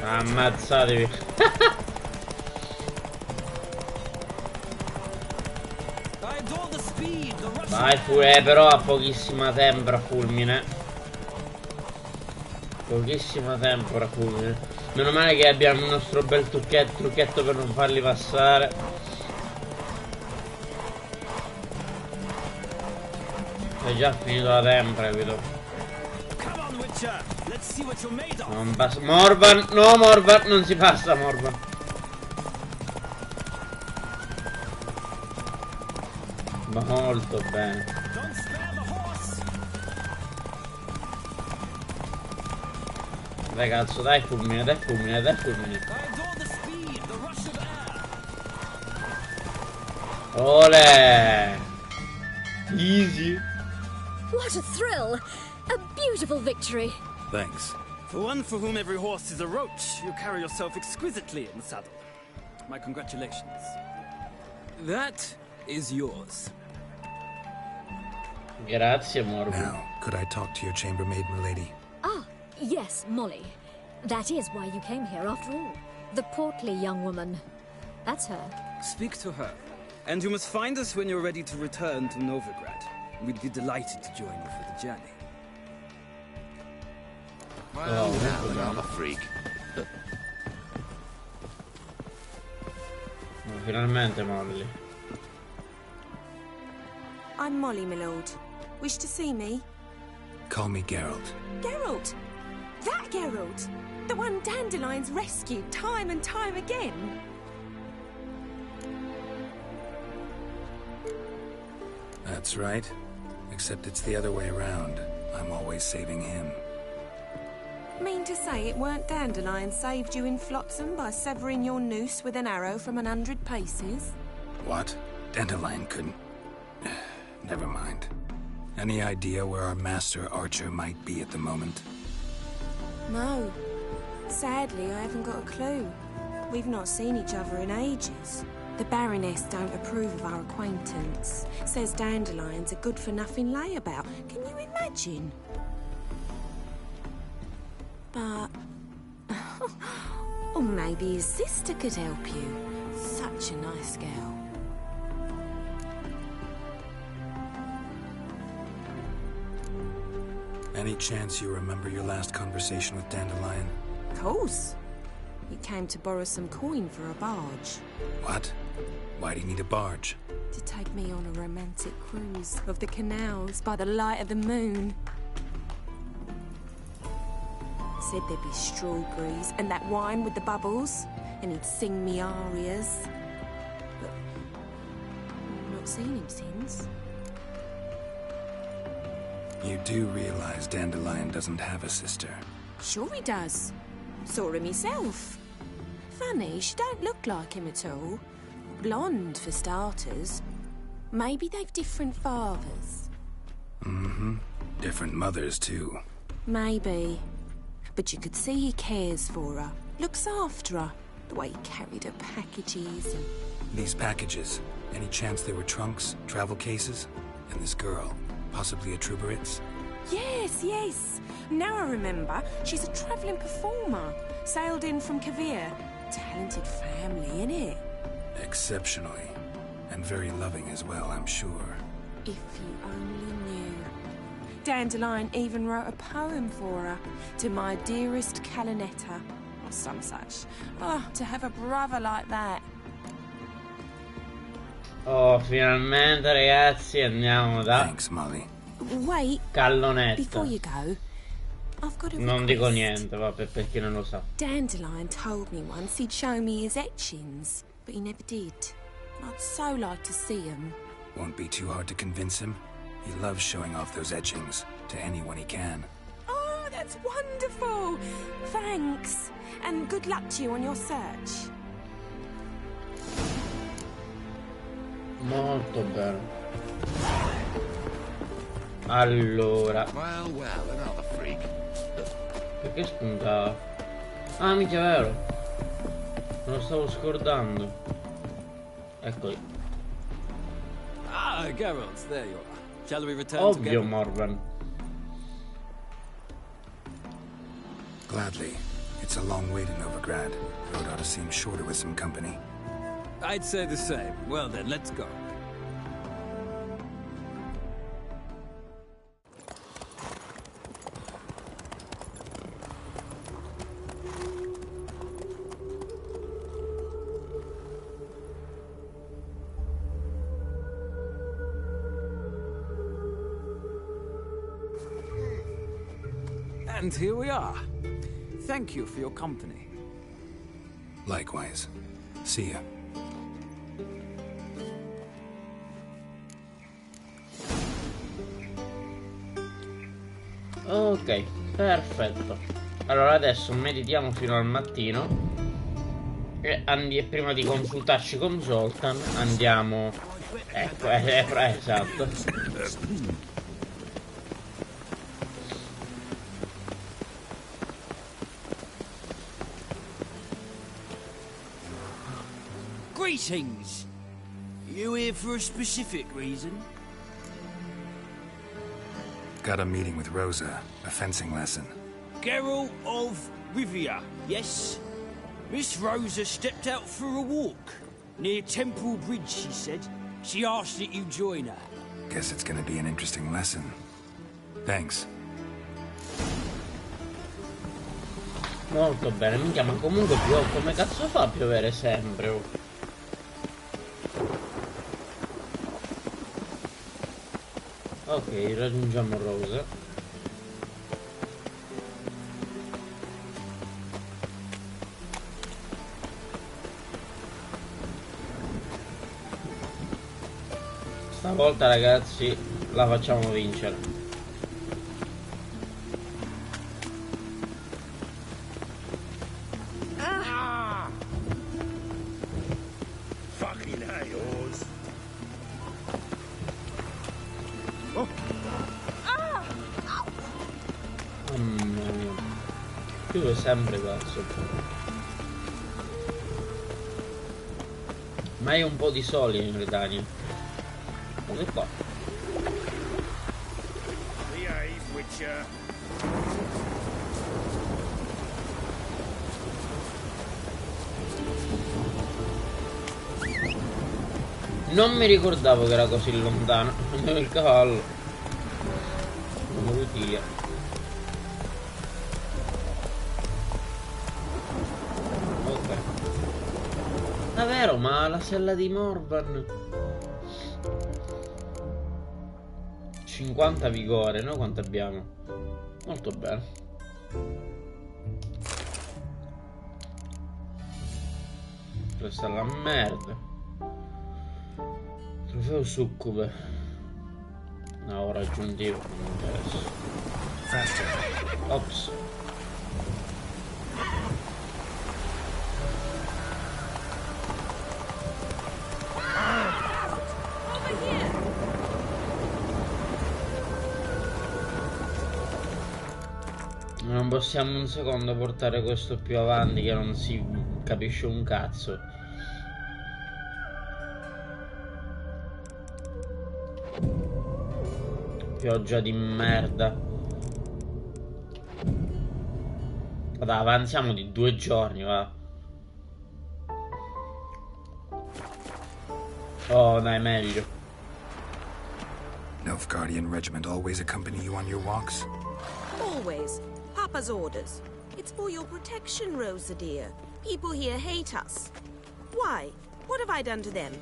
Ammazzatevi. Vai però a pochissima tempera fulmine. Pochissima tempera fulmine. Meno male che abbiamo il nostro bel trucchetto per non farli passare. È già finito la tempera, capito? Non passa. Morvan, no Morvan, non si passa Morvan. Molto bene. Dai cazzo, dai fulmine, dai fulmine, dai fulmine. Ole! Easy. What a thrill! A beautiful victory. Thanks. For one for whom every horse is a roach, you carry yourself exquisitely in the saddle. My congratulations. That is yours. Grazie, Morvan. Now, could I talk to your chambermaid, milady? Ah, yes, Molly. That is why you came here after all. The portly young woman. That's her. Speak to her. And you must find us when you're ready to return to Novigrad. We'd be delighted to join you for the journey. Well, now I'm a freak. Finalmente Molly. I'm Molly, my lord. Wish to see me? Call me Geralt. Geralt! That Geralt! The one Dandelion's rescued time and time again! That's right. Except it's the other way around. I'm always saving him. Mean to say it weren't Dandelion saved you in Flotsam by severing your noose with an arrow from 100 paces? What? Dandelion couldn't... Never mind. Any idea where our master archer might be at the moment? No. Sadly, I haven't got a clue. We've not seen each other in ages. The Baroness don't approve of our acquaintance. Says Dandelion's a good-for-nothing layabout. Can you imagine? But... or maybe his sister could help you. Such a nice girl. Any chance you remember your last conversation with Dandelion? Of course. He came to borrow some coin for a barge. What? Why do you need a barge? To take me on a romantic cruise of the canals by the light of the moon. Said there'd be strawberries and that wine with the bubbles, and he'd sing me arias. But I've not seen him since. You do realize Dandelion doesn't have a sister? Sure he does. Saw him himself. Funny, she don't look like him at all. Blonde, for starters. Maybe they've different fathers. Mm-hmm. Different mothers, too. Maybe. But you could see he cares for her. Looks after her. The way he carried her packages and... These packages, any chance they were trunks, travel cases? And this girl, possibly a Truberitz? Yes, yes. Now I remember. She's a travelling performer. Sailed in from Kavir. Talented family, innit? Exceptionally. And very loving as well, I'm sure. If you only knew. Dandelion even wrote a poem for her. To my dearest Calinetta. Or some such. Oh, to have a brother like that. Oh, finalmente ragazzi andiamo da... Thanks, Molly. Wait. Callonetta. Before you go, I've got a Non request. dico niente, vabbè, per chi non lo sa. Dandelion told me once he'd show me his etchings, but he never did. I'd so like to see them. Won't be too hard to convince him. He loves showing off those etchings to anyone he can. Oh, that's wonderful! Thanks. And good luck to you on your search. Molto bene. Allora. Well, well, another freak. Perché spuntava? Ah, mica vero. Me lo stavo scordando. Eccoli. Ah, Geralt, there you are. Shall we return Ovvio, together? Morven. Gladly. It's a long way to Novigrad. Road ought to seem shorter with some company. I'd say the same. Well then, let's go. And here we are. Thank you for your company. Likewise. See ya. Ok, perfetto. Allora adesso meditiamo fino al mattino e prima di consultarci con Zoltan andiamo... Ecco, esatto. Greetings. You here for a specific reason? Got a meeting with Rosa, a fencing lesson. Geralt of Rivia, yes? Miss Rosa stepped out for a walk. Near Temple Bridge, she said. She asked that you join her. Guess it's gonna be an interesting lesson. Thanks. Molto bene, minchia, ma comunque piove. Come cazzo fa a piovere sempre? Oh? Ok, raggiungiamo Rosa. Stavolta ragazzi la facciamo vincere. Fucking hayos. Più sempre cazzo. Ma hai un po' di soli in Bretagna. Dove qua? Non mi ricordavo che era così lontano. Andiamo il cavallo. Non lo tira. Ok. Davvero, ma la sella di Morvan 50 vigore, noi quanto abbiamo? Molto bene. Questa è la merda. Trofeo succube. No, ora aggiuntivo, non mi interessa. Ops. Non possiamo un secondo portare questo più avanti che non si capisce un cazzo. Pioggia di merda. Vabbè, avanziamo di 2 giorni, va. Oh, dai, meglio. Nilfgaardian regiment always accompany you on your walks? Always. Papa's orders. It's for your protection, Rosa dear. People here hate us. Why? What have I done to them?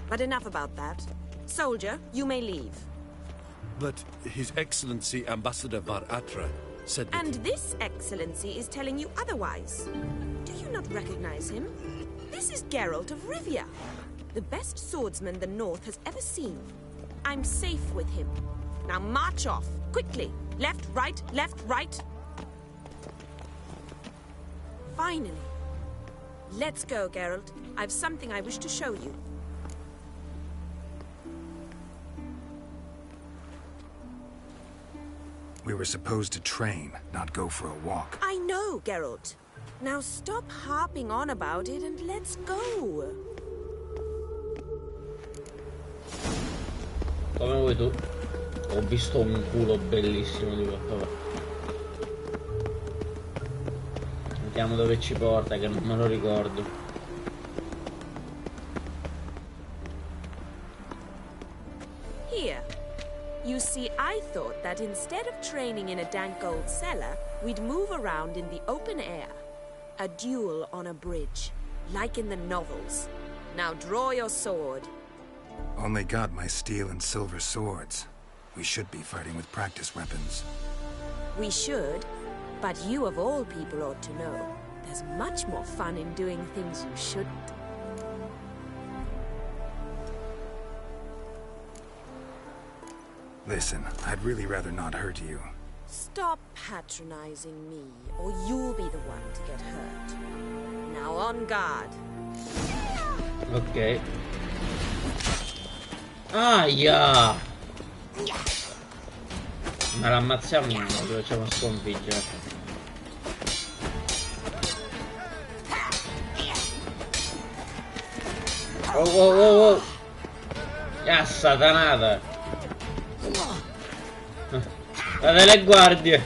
But enough about that. Soldier, you may leave. But His Excellency Ambassador Var Atra said that... And this Excellency is telling you otherwise. Do you not recognize him? This is Geralt of Rivia, the best swordsman the North has ever seen. I'm safe with him. Now march off, quickly. Left, right, left, right. Finally. Let's go, Geralt. I've something I wish to show you. We were supposed to train, not go for a walk. I know, Geralt. Now stop harping on about it and let's go. Come vuoi tu? Ho visto un culo bellissimo di qualcosa. Vediamo dove ci porta, che non me lo ricordo. Here. You see, I thought that instead of training in a dank old cellar, we'd move around in the open air. A duel on a bridge, like in the novels. Now draw your sword. Only got my steel and silver swords. We should be fighting with practice weapons. We should, but you of all people ought to know. There's much more fun in doing things you shouldn't. Listen, I'd really rather not hurt you. Stop patronizing me, or you'll be the one to get hurt. Now on guard. Ok. Aia! Ma l'ammazziamo o lo facciamo sconfiggere? Oh oh oh oh! Ah, satanata! Fate le guardie!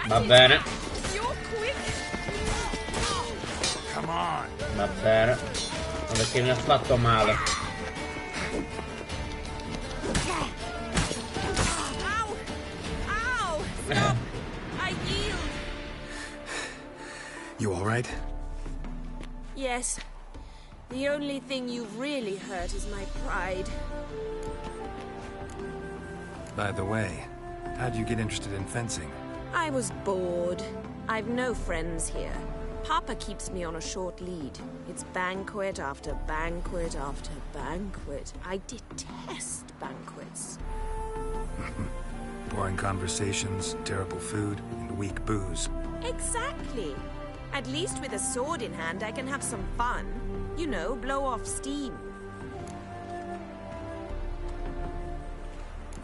Va bene. Va bene. Ma perché mi ha fatto male. You all right? Yes. The only thing you've really hurt is my pride. By the way, how'd you get interested in fencing? I was bored. I've no friends here. Papa keeps me on a short lead. It's banquet after banquet after banquet. I detest banquets. Boring conversations, terrible food, and weak booze. Exactly. At least with a sword in hand, I can have some fun. You know, blow off steam.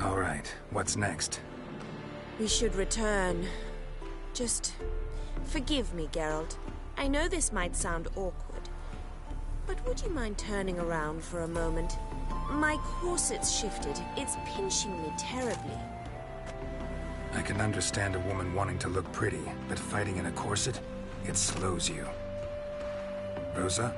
All right, what's next? We should return. Just forgive me, Geralt. I know this might sound awkward, but would you mind turning around for a moment? My corset's shifted. It's pinching me terribly. I can understand a woman wanting to look pretty, but fighting in a corset, it slows you. Rosa?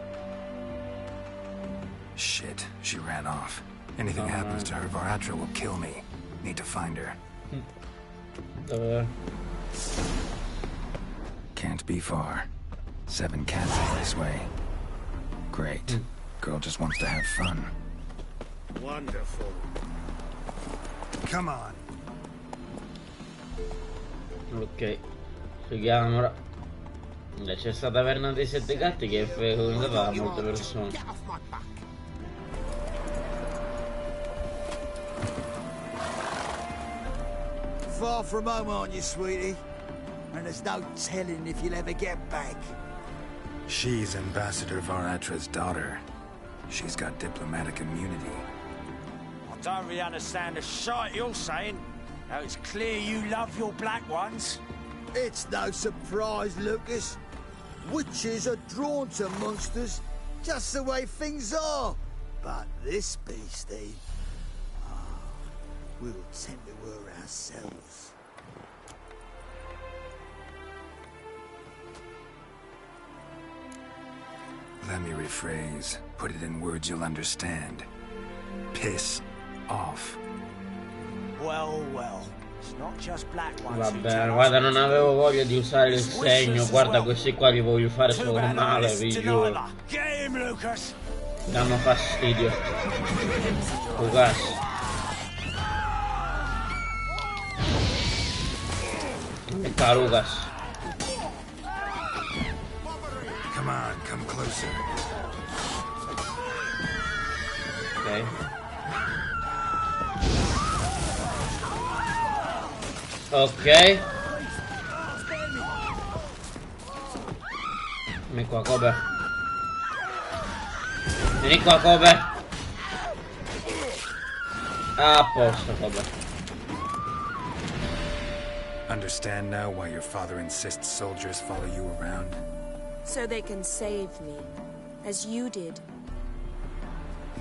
Shit, she ran off. Anything happens to her, Varatra will kill me. Need to find her. Can't be far. 7 cats this way. Great. Girl just wants to have fun. Wonderful. Come on. Ok, seguiamo ora. C'è sta taverna dei 7 gatti che è frequentata da molte persone. Far from home, aren't you, sweetie? And there's no telling if you'll ever get back. She's Ambassador Varatra's daughter. She's got diplomatic immunity. I don't really understand the shite you're saying. Now it's clear you love your black ones. It's no surprise, Lucas. Witches are drawn to monsters, just the way things are. But this beastie, we'll tend to her ourselves. Let me rephrase. Put it in words you'll understand. Piss off. Well, well. It's not just black ones. Va bene, guarda, non avevo voglia di usare il segno. Guarda, questi qua li voglio fare solo male, vi giuro. Danno fastidio. Lucas. Dove sta Lucas? Come on, come closer. Ok. Ok. Vieni qua, Kobe. Vieni qua, Kobe. A posto, Kobe. Understand now why your father insists soldiers follow you around? So they can save me, as you did.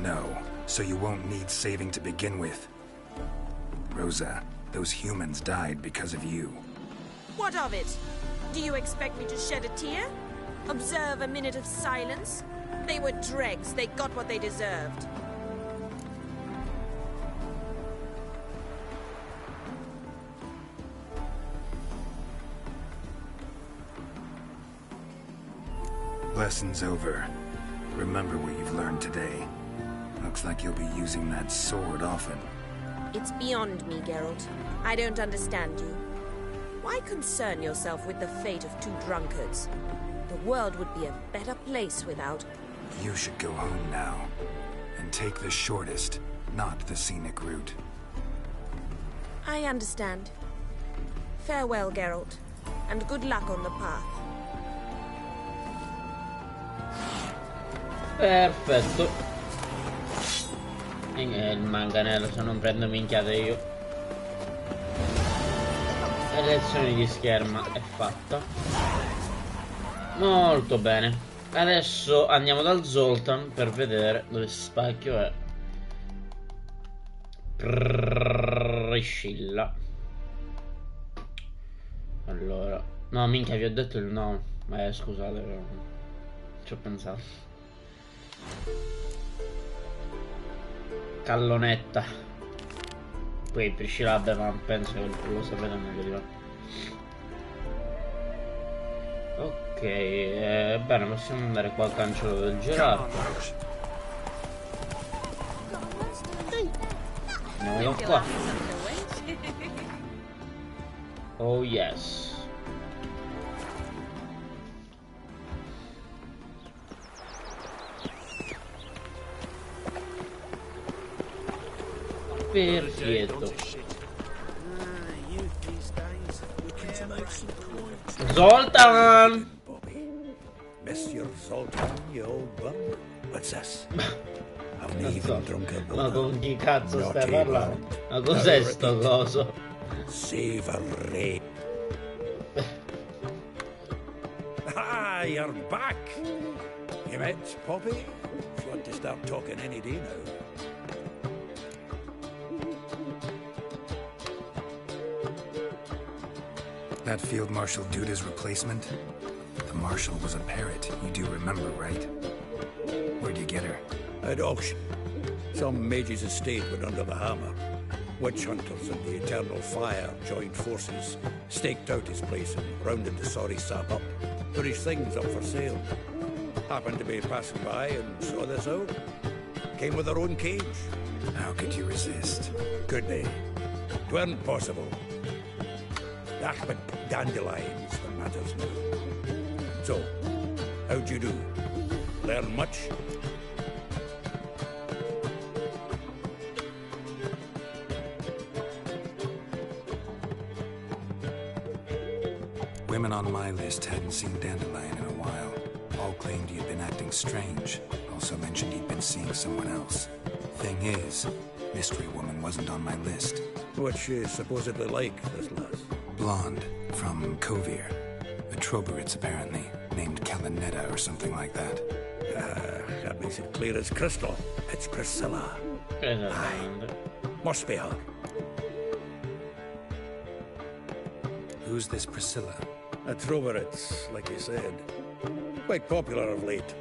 No, so you won't need saving to begin with. Rosa, those humans died because of you. What of it? Do you expect me to shed a tear? Observe a minute of silence? They were dregs. They got what they deserved. Lesson's over. Remember what you've learned today. Looks like you'll be using that sword often. It's beyond me, Geralt. I don't understand you. Why concern yourself with the fate of 2 drunkards? The world would be a better place without... You should go home now. And take the shortest, not the scenic route. I understand. Farewell, Geralt. And good luck on the path. Perfetto. Il manganello, se non prendo minchiate io. Selezione di scherma è fatta. Molto bene. Adesso andiamo dal Zoltan per vedere dove spacchio è. Priscilla. Allora. No, minchia, vi ho detto il nome. Scusate, però ci ho pensato. Callonetta. Poi Priscilla, vabbè, ma penso che lo sapete meglio di me. Ok, bene, possiamo andare qua al cancello del gelato. Andiamo da qua. Oh yes. Perfetto. Zoltan! Mr. Zoltan, you old bum. What's this? I've not even drunk a Ma con chi cazzo stai Naughty parlando? bum. Ma cos'è Now sto repeat. coso? Savory. Ah, you're back. You met Poppy? She want to start talking any day now. That field marshal Duda's replacement? The marshal was a parrot, you do remember, right? Where'd you get her? At auction. Some mage's estate went under the hammer. Witch hunters and the Eternal Fire joined forces, staked out his place and rounded the sorry sap up. Put his things up for sale. Happened to be passing by and saw this out. Came with their own cage. How could you resist? Could they? 'Tweren't possible. But dandelions what matters now. So, how'd you do? Learn much? Women on my list hadn't seen Dandelion in a while. All claimed he had been acting strange. Also mentioned he'd been seeing someone else. Thing is, Mystery Woman wasn't on my list. What's she supposedly like, this lass? Blonde, from Kovir. A Troberitz, apparently, named Kalanetta or something like that. That makes it clear as crystal. It's Priscilla. Aye. Must be her. Who's this Priscilla? A Troberitz, like you said. Quite popular of late.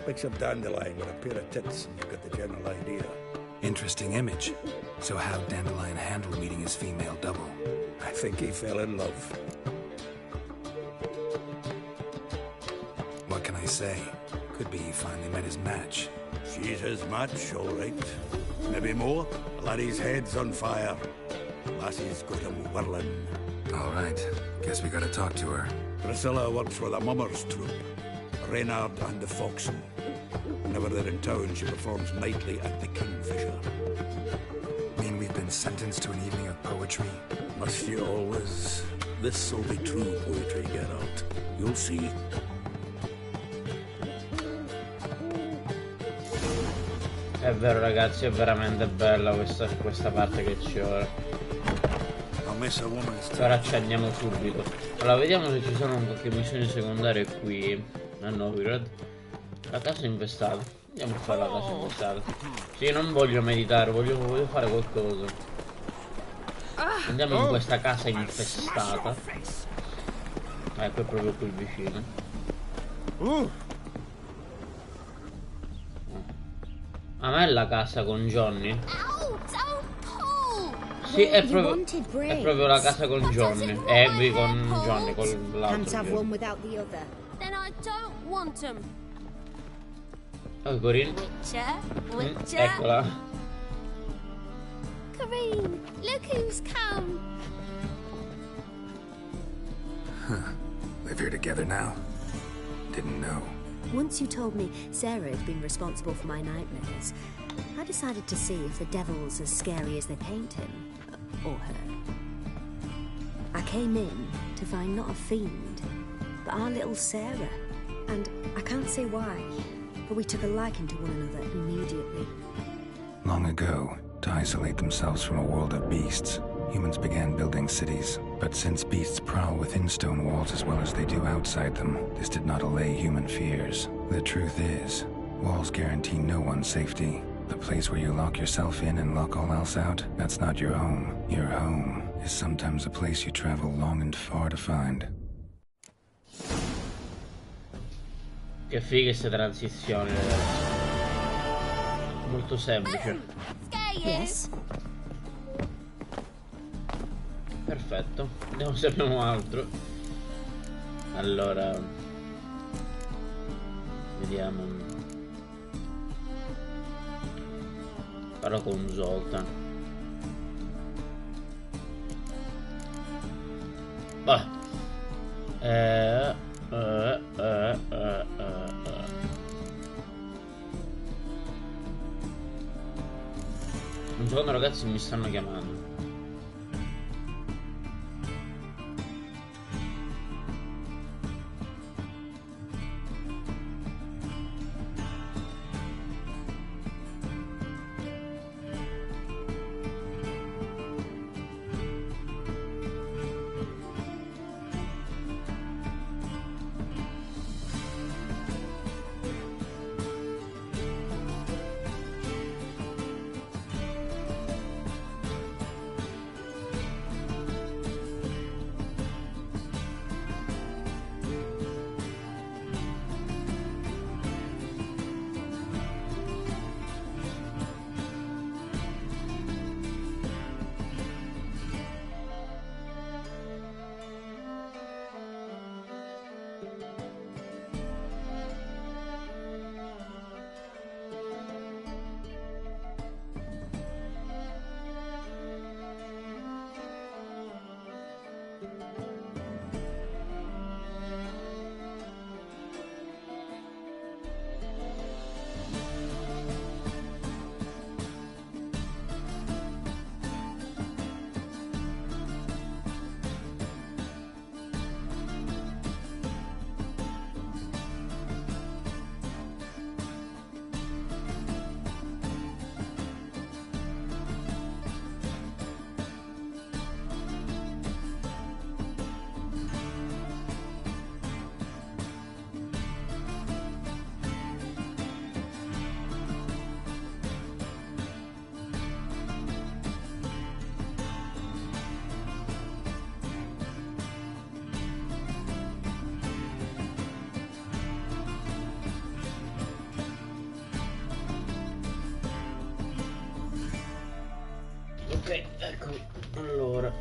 Picks up Dandelion with a pair of tits and you've got the general idea. Interesting image. So how'd Dandelion handle meeting his female double? I think he fell in love. What can I say? Could be he finally met his match. She's his match, all right. Maybe more. Laddie's head's on fire. Lassie's got him whirling. All right. Guess we gotta talk to her. Priscilla works with a mummers troupe. Reynard and the Foxen. Whenever they're in town, she performs nightly at the Kingfisher. Mean we've been sentenced to an evening of poetry? Must you always? This'll be true poetry, Geralt. You'll see. È vero ragazzi, è veramente bella questa parte che c'è ora. Ora ci andiamo subito. Allora vediamo se ci sono qualche missione secondaria qui a Novigrad. La casa è infestata. Andiamo a fare la casa infestata. Sì, non voglio meditare, voglio fare qualcosa. Andiamo in questa casa infestata. Ecco, è proprio qui vicino. A me è la casa con Johnny. Sì, è proprio la casa con Johnny. Abby con Johnny, con l'altro. Then I don't want them. Oh, Corinne. Witcher. Eccola. Corinne, look who's come. Huh. Live here together now? Didn't know. Once you told me Sarah had been responsible for my nightmares, I decided to see if the devil's as scary as they paint him. Or her. I came in to find not a fiend, but our little Sarah. And I can't say why, but we took a liking to one another immediately. Long ago, to isolate themselves from a world of beasts, humans began building cities. But since beasts prowl within stone walls as well as they do outside them, this did not allay human fears. The truth is, walls guarantee no one's safety. The place where you lock yourself in and lock all else out, that's not your home. Your home is sometimes a place you travel long and far to find. Che fighe queste transizioni, ragazzi. Molto semplice. Yes. Perfetto. Vediamo se abbiamo altro. Allora, vediamo. Parlo con Zoltan. Bah. Un secondo ragazzi, mi stanno chiamando. Ok, ecco, allora,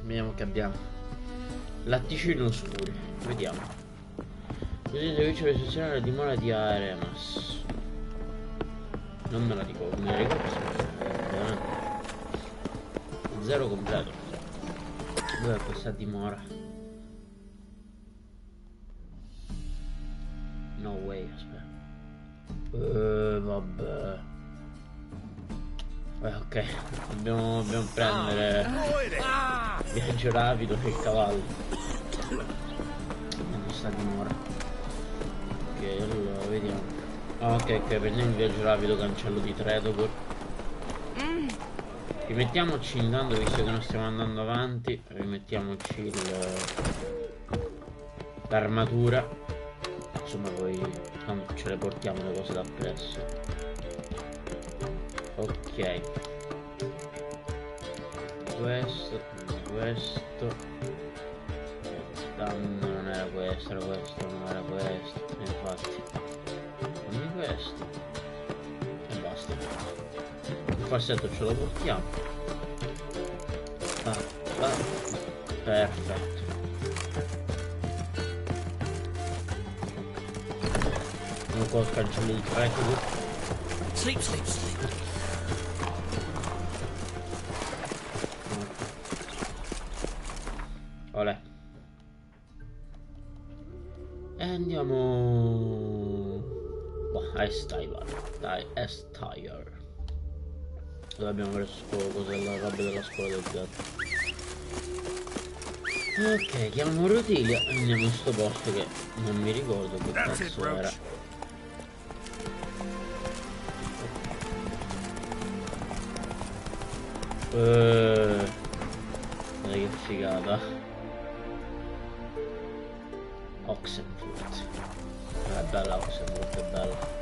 vediamo che abbiamo. Latticini oscuri, vediamo. Così il servizio recepzionale la dimora di Arenas. Non me la ricordo, me la ricordo zero completo. Dov'è questa dimora? No way, aspetta. Vabbè. Ok, dobbiamo prendere viaggio rapido per il cavallo. Non sta dimora. Ok, allora vediamo. Ok, prendiamo il viaggio rapido, cancello di Tredogor. Rimettiamoci intanto, visto che non stiamo andando avanti, rimettiamoci l'armatura. Insomma, poi ce le portiamo le cose da presso. Ok, questo non era questo, era questo, non era questo, infatti quindi questo e basta. Il farsetto ce lo portiamo. Perfetto. Uno qua cancello il tracking. Sleep. Olè. E andiamo a Estire. Dove abbiamo preso la roba della scuola del gatto. Ok, chiamiamo Rotilia e andiamo in sto posto che non mi ricordo che cazzo era. Guarda che figata. Oxenfurt. È bella Oxenfurt, è bella.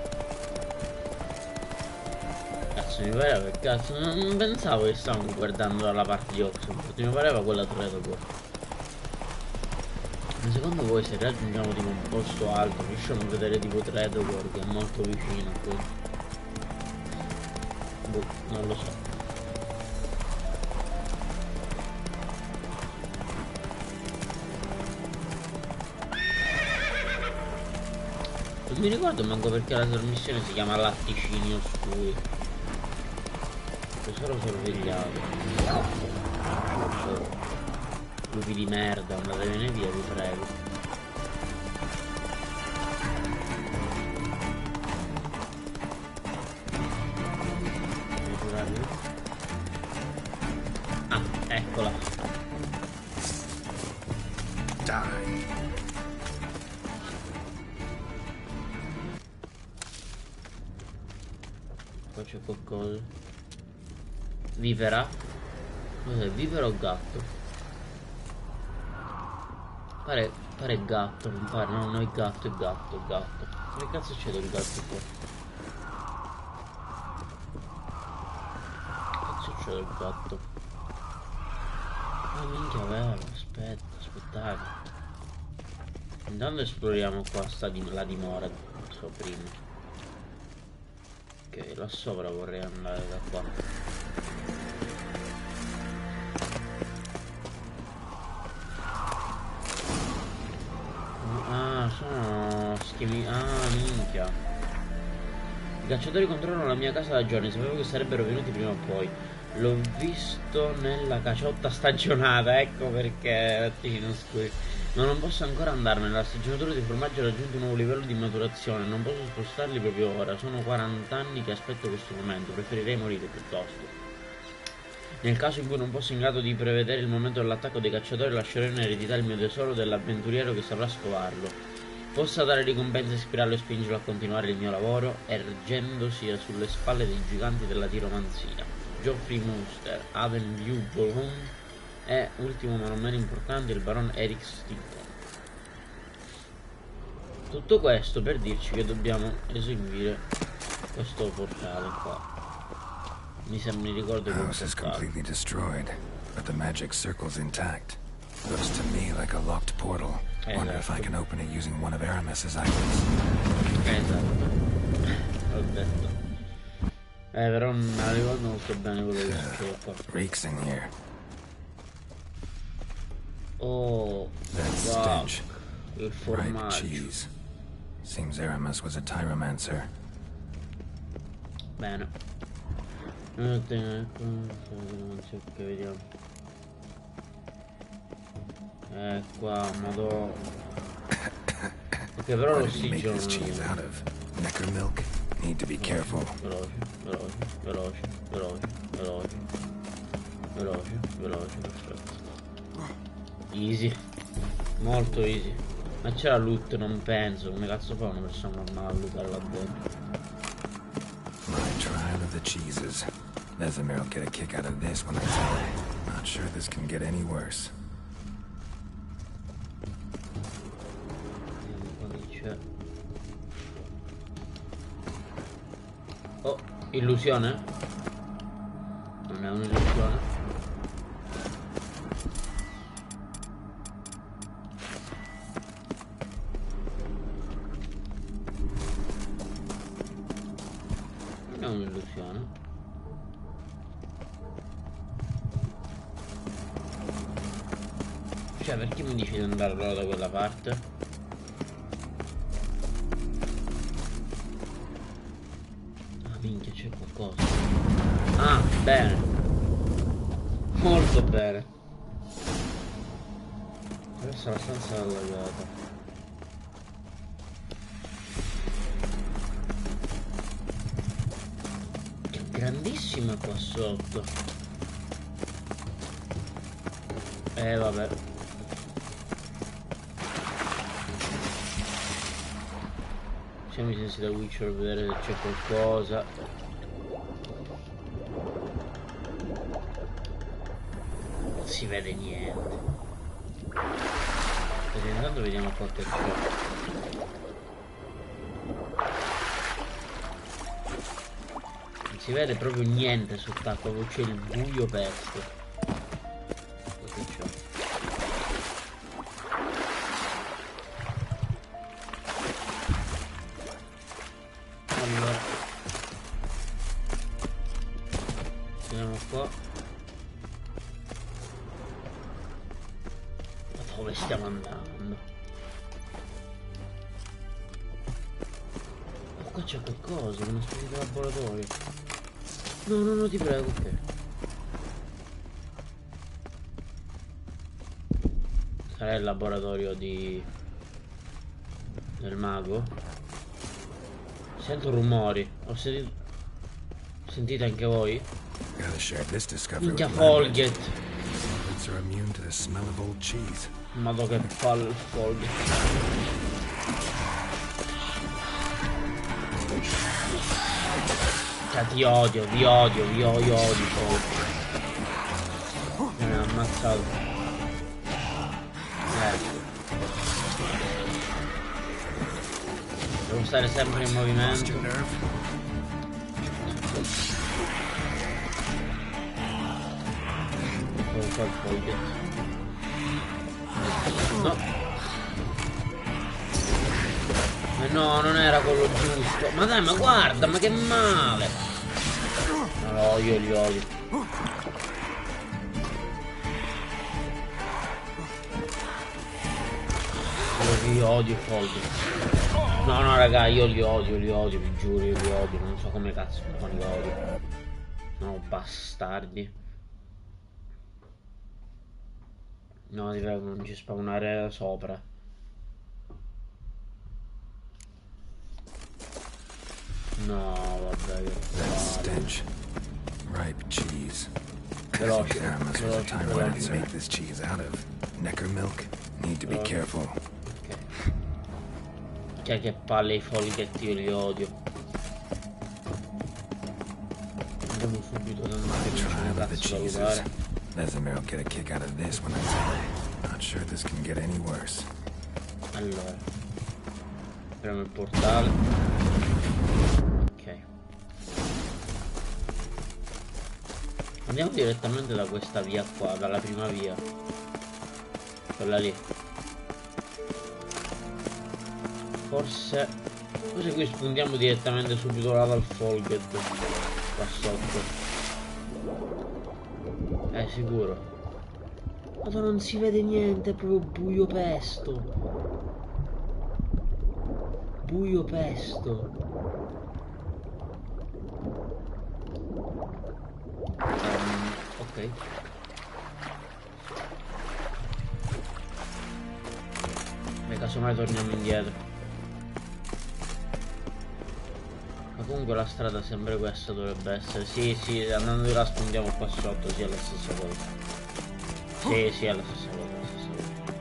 Cazzo, mi pareva che cazzo. Non pensavo che stavamo guardando dalla parte di Oxenfurt, mi pareva quella Tredogor. Ma secondo voi se raggiungiamo tipo un posto alto riusciamo a vedere tipo Tredogor che è molto vicino a quello? Boh, non lo so. Non mi ricordo manco perché la trasmissione si chiama Latticini Oscuri. Tesoro sorvegliato. Lupi di merda, andatevene via, vi prego. Qua c'è qualcosa. Vipera? Cos'è? Vipera o gatto? Pare gatto, non pare. No, non è gatto, è gatto, è gatto. Che cazzo c'è del gatto qua? Che cazzo c'è del gatto? Ah, minchia, vero. Aspettate. Intanto esploriamo qua la dimora. So prima. Ok, là sopra vorrei andare da qua. Ah, sono schemi. Ah, minchia. I cacciatori controllano la mia casa da giorni. Sapevo che sarebbero venuti prima o poi. L'ho visto nella caciotta stagionata. Ecco perché. Scusi. Ma non posso ancora andarmene. La stagionatura di formaggio ha raggiunto un nuovo livello di maturazione. Non posso spostarli proprio ora. Sono 40 anni che aspetto questo momento. Preferirei morire piuttosto. Nel caso in cui non fossi in grado di prevedere il momento dell'attacco dei cacciatori, lascerò in eredità il mio tesoro dell'avventuriero che saprà scovarlo. Possa dare ricompense, ispirarlo e spingerlo a continuare il mio lavoro, ergendosi sulle spalle dei giganti della tiromanzia. Geoffrey Munster, Aden Bugleholm e, ultimo ma non meno importante, il baron Eric Stilton. Tutto questo per dirci che dobbiamo eseguire questo portale qua. Mi ricordo che house is completely destroyed, but the magic circle's intact. Looks to me like a locked portal. Wonder if I can open it using one of Arames's items. Esatto. Ho detto. Però non ricordo molto bene quello che succede qua. Reeks in here. Oh, that wow. stench. Il Ripe formaggio. cheese. Seems Arames was a tyromancer. Bene. Ok, vediamo. Qua, madò. Ok, però l'ossigeno. Necker milk. Need to be careful. Veloce, perfetto. Easy. Molto easy. Ma c'era loot, non penso. Come cazzo fa una persona normale a lootare là dentro? My trial of the cheeses. Vesemir will get a kick out of this when I tell her. Not sure this can get any worse. Oh, illusione? Non è un'illusione? Non è un'illusione? Cioè, perché mi dici di andare proprio da quella parte? Ah, minchia, c'è qualcosa. Ah, bene. Molto bene. Questa è la stanza allagata. È grandissima qua sotto. Vabbè. Facciamo i sensi da Witcher per vedere se c'è qualcosa. Non si vede niente. Perché intanto vediamo qua che c'è. Non si vede proprio niente sott'acqua, c'è il buio peste. Che c'è? Allora, andiamo qua. Ma dove stiamo andando? Oh, qua c'è qualcosa, una specie di laboratorio. No, ti prego, ok. Sarà il laboratorio del mago? Sento rumori. Ho sentito. Sentite anche voi? Minchia Folget. Madò che palle il Folget. Ti odio, vi odio poi. Mi ha ammazzato. Devo stare sempre in movimento. No. No, non era quello giusto. Ma dai, ma guarda, ma che male. No, io li odio. Io li odio i fogli. No, raga, io li odio, vi giuro, io li odio. Non so come cazzo ma li odio. No, bastardi. No, ti prego, non ci spawnare sopra. No, vabbè, That stench. Ripe cheese. Veloce, was a time where did he make this cheese out of? Necker milk? Need to be careful. Che palle i folghetti, io li odio. Andiamo subito da un cazzo da usare. Vesemir will get a kick out of this when I tell him. Not sure this can get any worse. Allora, apriamo il portale. Ok. Andiamo direttamente da questa via qua, dalla prima via. Quella lì. Forse qui spuntiamo direttamente subito là dal Folget. Qua sotto. Sicuro. Ma non si vede niente, è proprio buio pesto. Buio pesto. Ok. Beh, casomai torniamo indietro. Ma comunque la strada sempre questa dovrebbe essere. Sì, andando di là spuntiamo qua sotto, sì, è la stessa cosa. Sì, è la stessa cosa,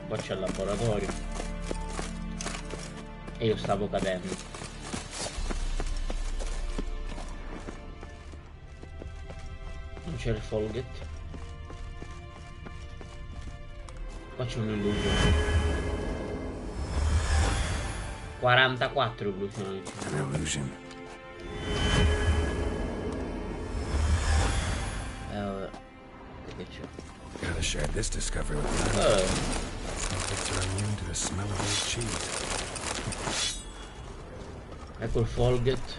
Qua c'è il laboratorio. E io stavo cadendo. Non c'è il Folget. Qua c'è un'illusione. 44 illusioni. An illusion. Che c'è? Gotta share this discovery with them. Folgets are immune to the smell of old cheese. Ecco il Folget.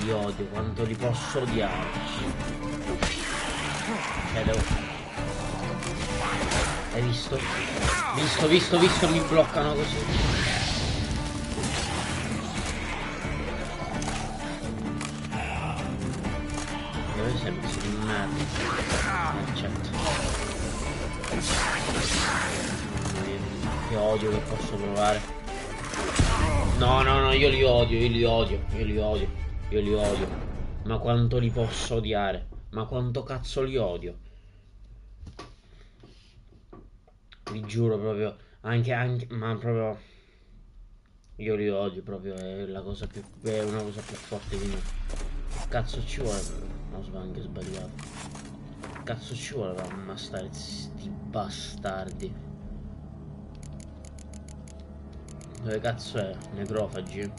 Li odio, quanto li posso odiare. Hai visto? Visto, mi bloccano così. Dove sei messo di merda? Certo. Che odio che posso provare. No, io li odio. Ma quanto li posso odiare? Ma quanto cazzo li odio? Vi giuro proprio, ma proprio io li odio proprio, è una cosa più forte di me. Che cazzo ci vuole? No, sono anche sbagliato. Che cazzo ci vuole per ammazzare sti bastardi? Dove cazzo è? Necrofagi?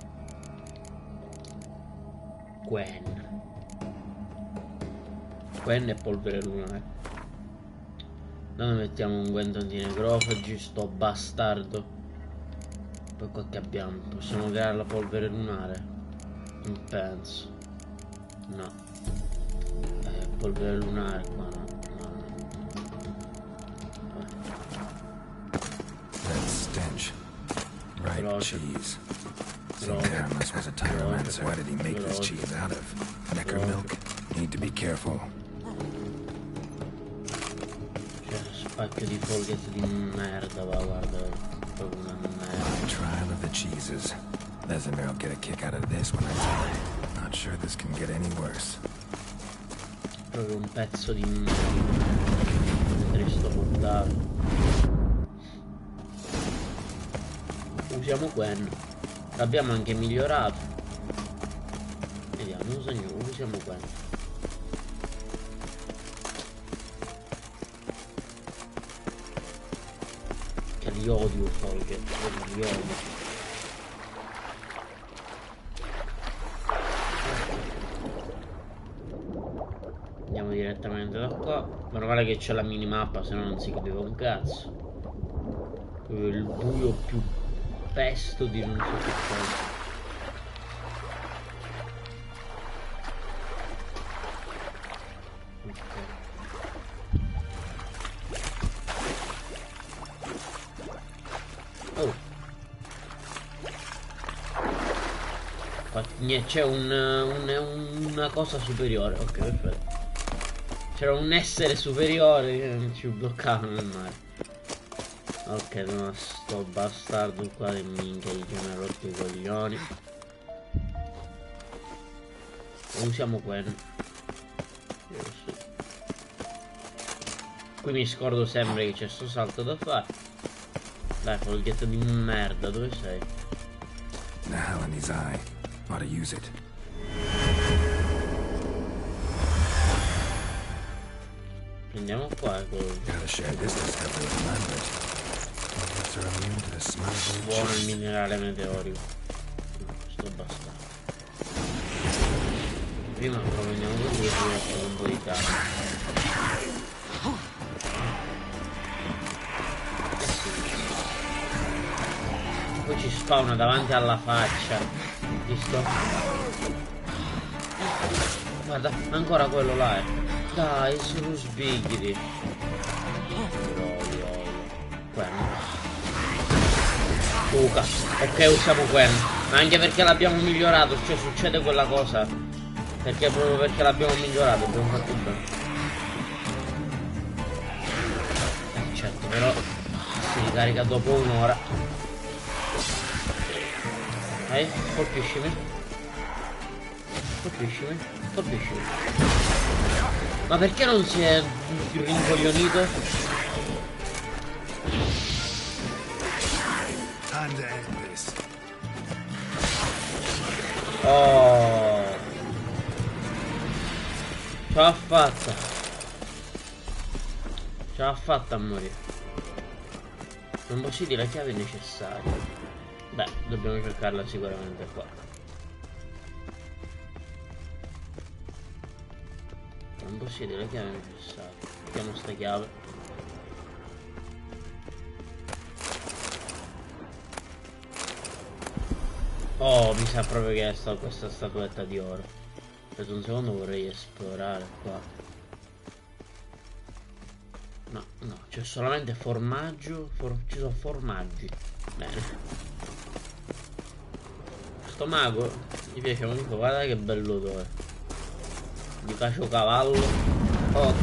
Quen e polvere lunare. Noi mettiamo un guento antinecrofagi, sto bastardo. Poi qua che abbiamo? Possiamo creare la polvere lunare? Non penso. No. Polvere lunare qua no. That stench. Ripe cheese. Some Karamas was a pyromancer. Why did he make this cheese out of? Necker milk? Need to be careful. Spacchio di folghet di merda, va, guarda, proprio una merda. Trial of the cheeses. Vesemir will get a kick out of this when I tell him. Not sure this can get any worse. Proprio un pezzo di merda. Cristo mortale. Usiamo Gwen. L'abbiamo anche migliorato. Vediamo, usiamo Gwen. Che li odio, Folge. Li odio. Andiamo direttamente da qua. Meno male che c'è la minimappa, se no non si capiva un cazzo. Il buio più pesto di non so che cosa. C'è una cosa superiore. Ok, perfetto. C'era un essere superiore che ci bloccava nel mare. Ok, no, sto bastardo qua che minchia gli mi ha rotto i coglioni. Usiamo Gwen. Qui mi scordo sempre che c'è sto salto da fare. Dai, folghetto di merda, dove sei? The hell in his eye. Ought to use it. Prendiamo qua. Gotta share this discovery with Lambert. Bullets are immune to the smell of buono il minerale meteorico. Sto bastardo. Prima proveniamo con lui e poi un po' di carne. Poi ci spawna davanti alla faccia. Visto? Guarda, ancora quello là è. Dai, sono sbighiti. Gwen. Ok, usiamo Gwen. Anche perché l'abbiamo migliorato. Cioè succede quella cosa. Perché proprio perché l'abbiamo migliorato abbiamo fatto bene. Certo, però si ricarica dopo un'ora. Dai, colpiscimi. Colpiscimi. Colpiscimi. Ma perché non si è rincoglionito? Oh, ce l'ha fatta. Ce l'ha fatta a morire. Non possiedi la chiave necessaria. Beh, dobbiamo cercarla sicuramente qua. Non possiede la chiave necessaria. Mettiamo sta chiave. Oh, mi sa proprio che è questa statuetta di oro. Per un secondo vorrei esplorare qua. No, no, c'è solamente formaggio. Ci sono formaggi. Bene. Sto mago mi piace molto. Guarda che bello odore di caciocavallo. Oh.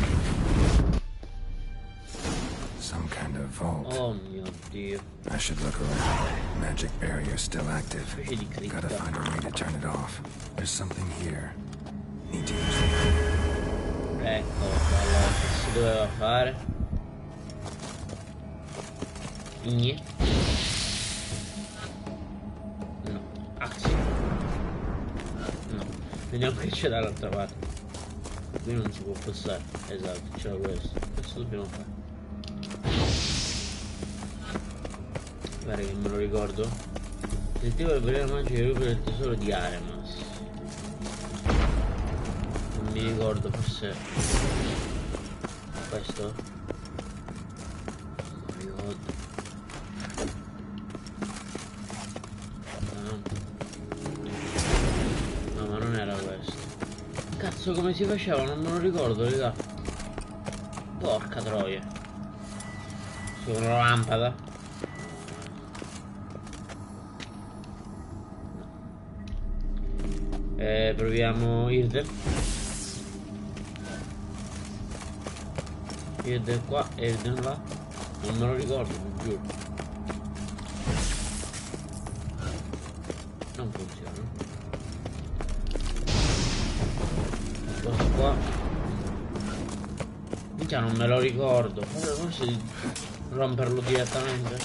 Some kind of vault. Oh mio Dio. I should look around. Magic barrier still active. Gotta find a way to turn it off. There's something here. Need to use it. Ecco, allora che si doveva fare? Igne. No, Axi. No, vediamo che c'è dall'altra parte. Qui non si può passare. Esatto, c'era questo. Questo dobbiamo fare. Guarda che me lo ricordo. Il tipo del veleno magico è proprio del tesoro di Aremas. Non mi ricordo, forse questo? Non mi ricordo. No, ma non era questo. Cazzo, come si faceva? Non me lo ricordo, raga. Porca troia. Su una lampada. Proviamo Irden. Irden qua, Irden là. Non me lo ricordo, vi giuro. Non funziona. Questo qua. Minchia, non me lo ricordo. Forse romperlo direttamente.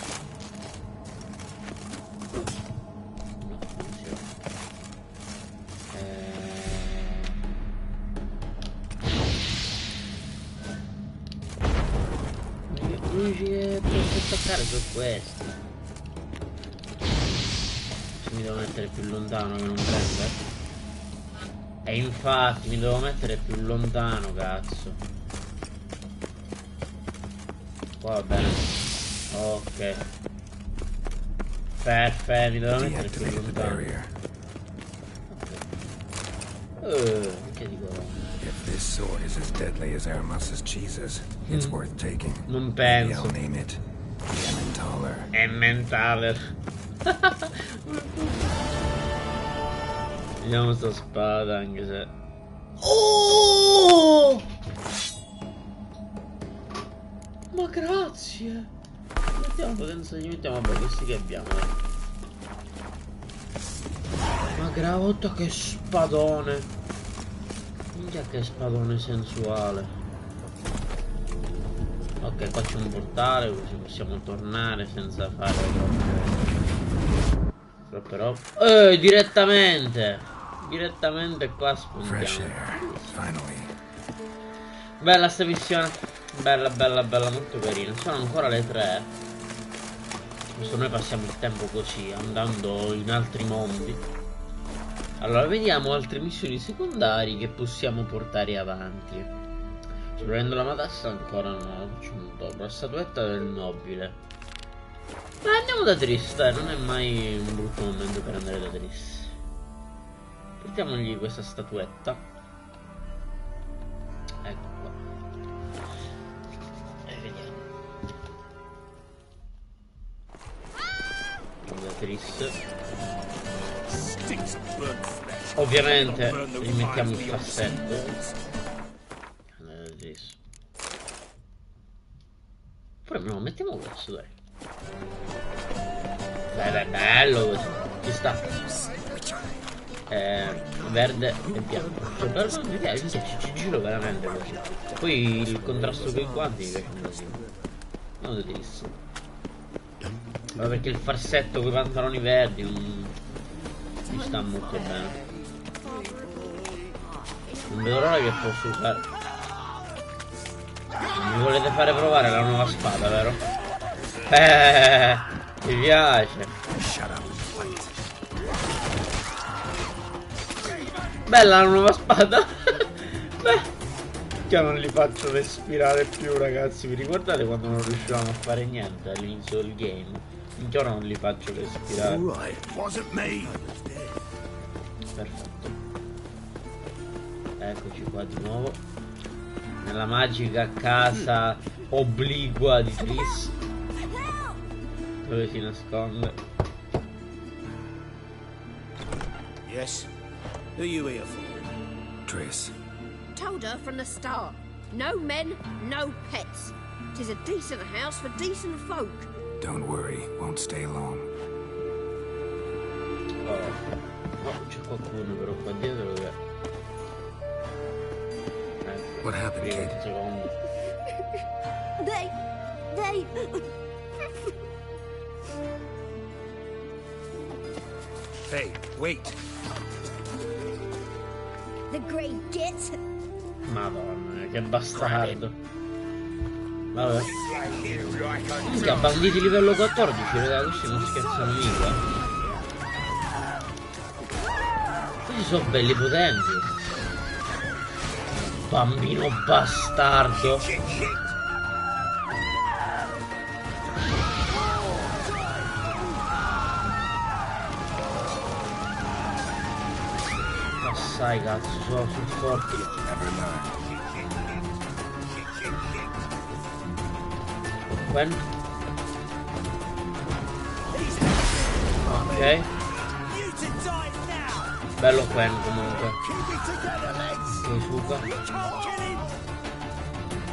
L'unici che posso attaccare sono questi. Se mi devo mettere più lontano che non prende. E infatti mi devo mettere più lontano, cazzo. Qua va bene. Ok. Perfetto, mi devo mettere più lontano. Che dico? If this sword is as deadly as Aramus's cheeses, it's worth taking. Non penso. Maybe I'll name it Emmentaler. Emmentaler. Vediamo sta spada, anche se... Oh! Ma grazie. Mettiamo potenza, gli mettiamo, vabbè, questi che abbiamo. Ma gravotto, che spadone. Minchia, che spadone sensuale. Ok, qua c'è un portale, così possiamo tornare senza fare troppe robe. Direttamente qua spuntiamo. Bella sta missione. Bella, molto carina. Sono ancora le 3. Adesso noi passiamo il tempo così, andando in altri mondi. Allora, vediamo altre missioni secondarie che possiamo portare avanti. Prendo la matassa ancora no. Facciamo un dopo. La statuetta del nobile. Ma andiamo da Tris, dai, non è mai un brutto momento per andare da Tris. Portiamogli questa statuetta. Ecco qua. E vediamo. Andiamo da Tris. Ovviamente rimettiamo il farsetto. Pure no, mettiamo questo, dai. Dai, bello così. Ci sta. Verde e bianco. Cioè, bello, mi piace, ci giro veramente così. Poi il contrasto con i guanti mi piace un casino. Non lo dico. Ma perché il farsetto con i pantaloni verdi non mi sta molto bene. Non vedo l'ora che posso usare. Mi volete fare provare la nuova spada, vero? Mi piace. Bella la nuova spada. Beh, che non li faccio respirare più, ragazzi. Vi ricordate quando non riuscivamo a fare niente all'inizio del game? Minchia, ora non li faccio respirare. Perfetto. Eccoci qua di nuovo. Nella magica casa obliqua di Tris. Dove si nasconde? Yes. Who are you here for? Tris. Told her from the start. No men, no pets. 'Tis a decent house for decent folk. Don't worry, won't stay long. Oh, c'è qualcuno però qua dietro che... What happened, kid? They... Hey, wait. The great git. Madonna, che bastardo. Vabbè. Minchia, banditi livello 14, raga, questi non scherzano mica. Questi sono belli potenti. Bambino bastardo. Assai cazzo, sono forti. Quen. Ok. Bello Quen comunque. Ok, fuga.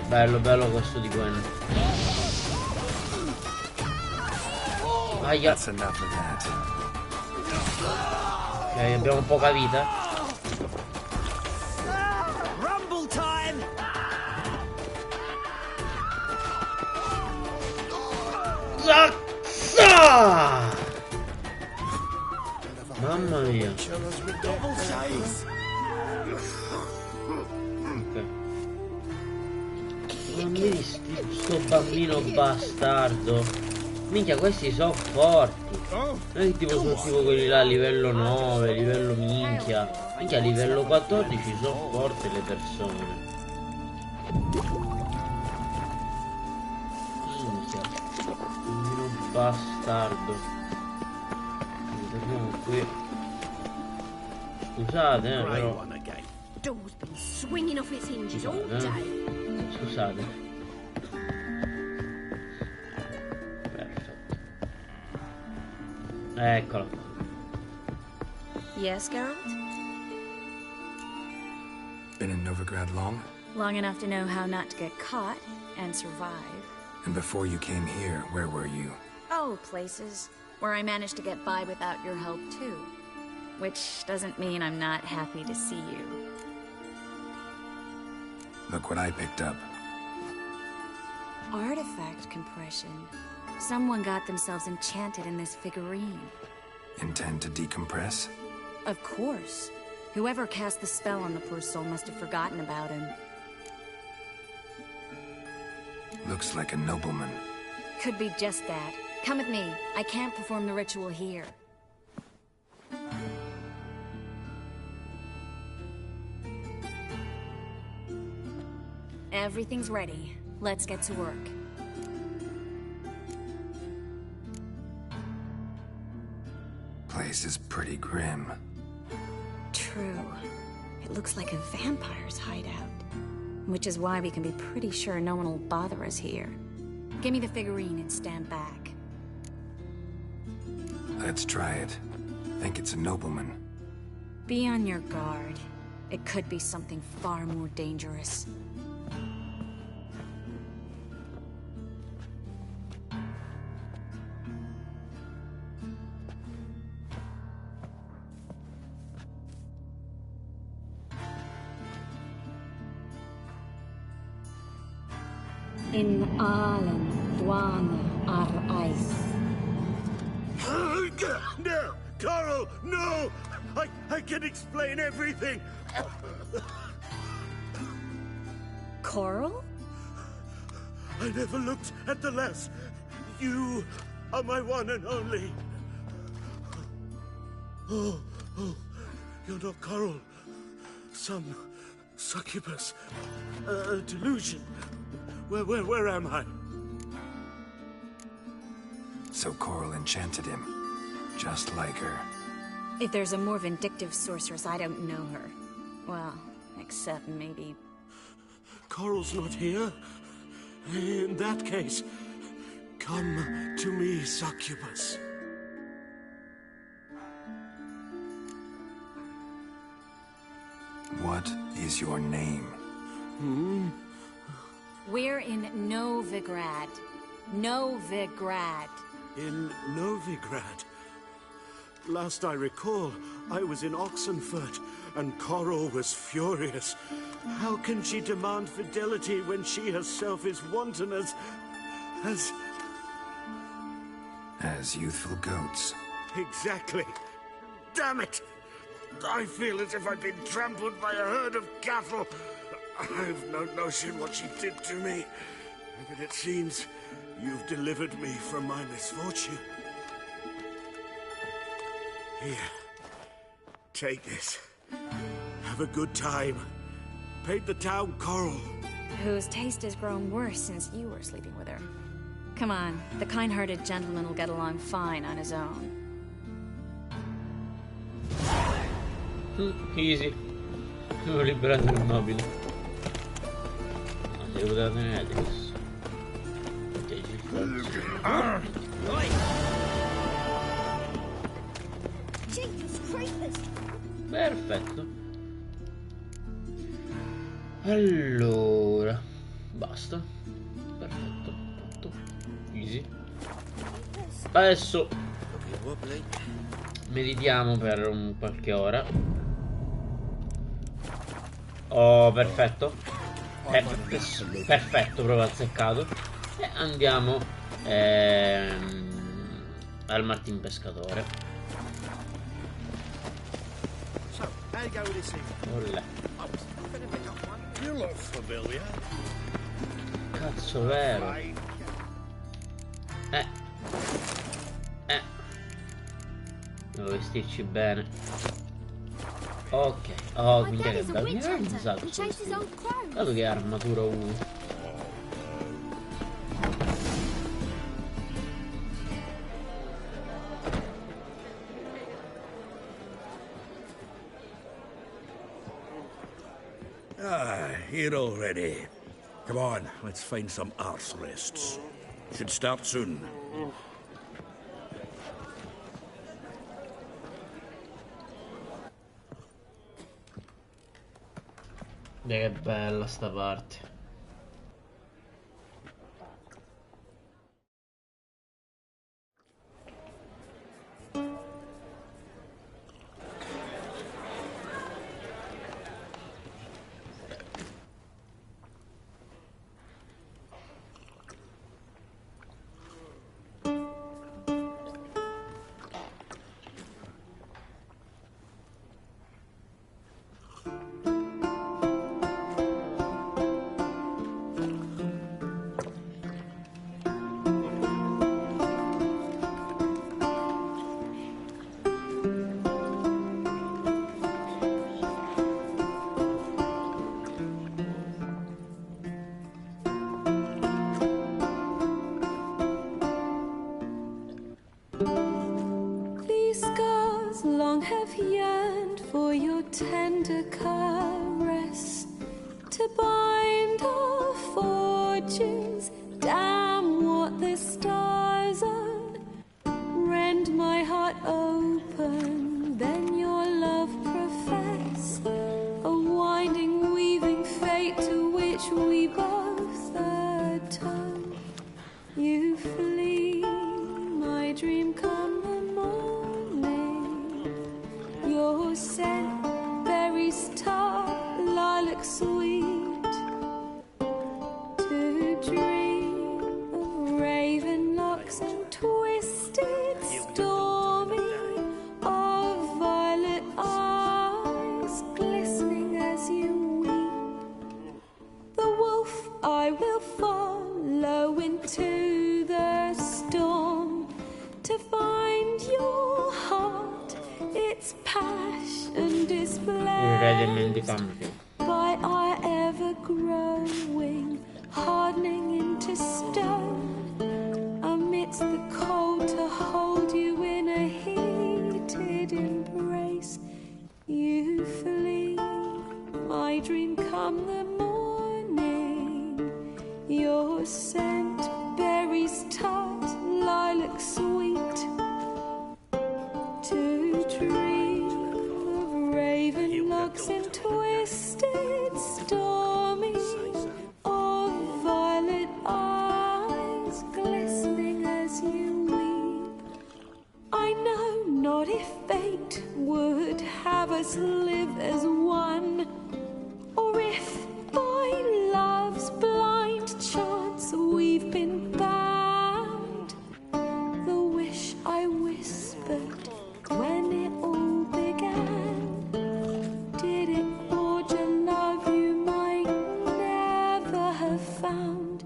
Bello questo di Quen. Aia. Ok, abbiamo poca vita. Ah! Mamma mia. Ok. Non vedi sto bambino bastardo. Minchia, questi sono forti. Non è che tipo sono tipo quelli là a livello 9, livello minchia. Minchia, a livello 14 sono forti le persone. Minchia. Bambino bastardo. Torniamo qui. Scusate, però. Door's been swinging off its hinges all day. Scusate. Perfetto. Eccola qua. Yes, Geralt? Been in Novigrad long? Long enough to know how not to get caught and survive. And before you came here, where were you? Oh, places where I managed to get by without your help, too. Which doesn't mean I'm not happy to see you. Look what I picked up. Artifact compression. Someone got themselves enchanted in this figurine. Intend to decompress? Of course. Whoever cast the spell on the poor soul must have forgotten about him. Looks like a nobleman. Could be just that. Come with me. I can't perform the ritual here. Everything's ready. Let's get to work. Place is pretty grim. True. It looks like a vampire's hideout. Which is why we can be pretty sure no one will bother us here. Give me the figurine and stand back. Let's try it. Think it's a nobleman. Be on your guard. It could be something far more dangerous. In Allen, Dwana, Ar-Ice. No! Coral, no! I can explain everything! Coral? I never looked at the lass. You are my one and only. Oh, you're not Coral. Some succubus. A delusion. Where am I? So Coral enchanted him. Just like her. If there's a more vindictive sorceress, I don't know her. Well, except maybe... Coral's not here? In that case, come to me, succubus. What is your name? We're in Novigrad. Novigrad. In Novigrad? Last I recall, I was in Oxenfurt, and Coral was furious. How can she demand fidelity when she herself is wanton as youthful goats. Exactly. Damn it! I feel as if I've been trampled by a herd of cattle. I've no notion what she did to me, but it seems you've delivered me from my misfortune. Here, take this. Have a good time. Paint the town Coral. Whose taste has grown worse since you were sleeping with her. Come on, the kind-hearted gentleman will get along fine on his own. Easy. Ho liberato il nobile. No, devo tenere adesso. Perfetto. Allora, basta. Perfetto, fatto. Easy. Adesso meditiamo per un qualche ora. Oh, perfetto. Perfetto, proprio azzeccato. E andiamo al Martin pescatore. Olle. Cazzo, vero? Devo vestirci bene. Ok. Oh, quindi che bello. Mi era pensato. Dato che armatura 1. Here already. Come on, let's find some arse rests. Should start soon. Che bella sta parte. Have yearned for your tender caress to bind our fortunes. Damn what the stars are. Rend my heart open, then your love profess. A winding, weaving fate to which we both atone. You flee, my dream come. Your scent, berries tart, lilac sweet. To dream of raven locks and twisted, stormy, of violet eyes glistening as you weep. The wolf I will follow into the storm to find your heart. Its passion displayed by our ever-growing, hardening into stone. Amidst the cold to hold you in a heated embrace. You flee, my dream come the morning. Your scent, berries tart, lilac sweet. To dream of raven locks and twisted, stormy, of violet eyes glistening as you weep. I know not if fate would have us live as one, or if by love's blind chance we've been bound. The wish I whispered when it all began, did it forge a love you might never have found?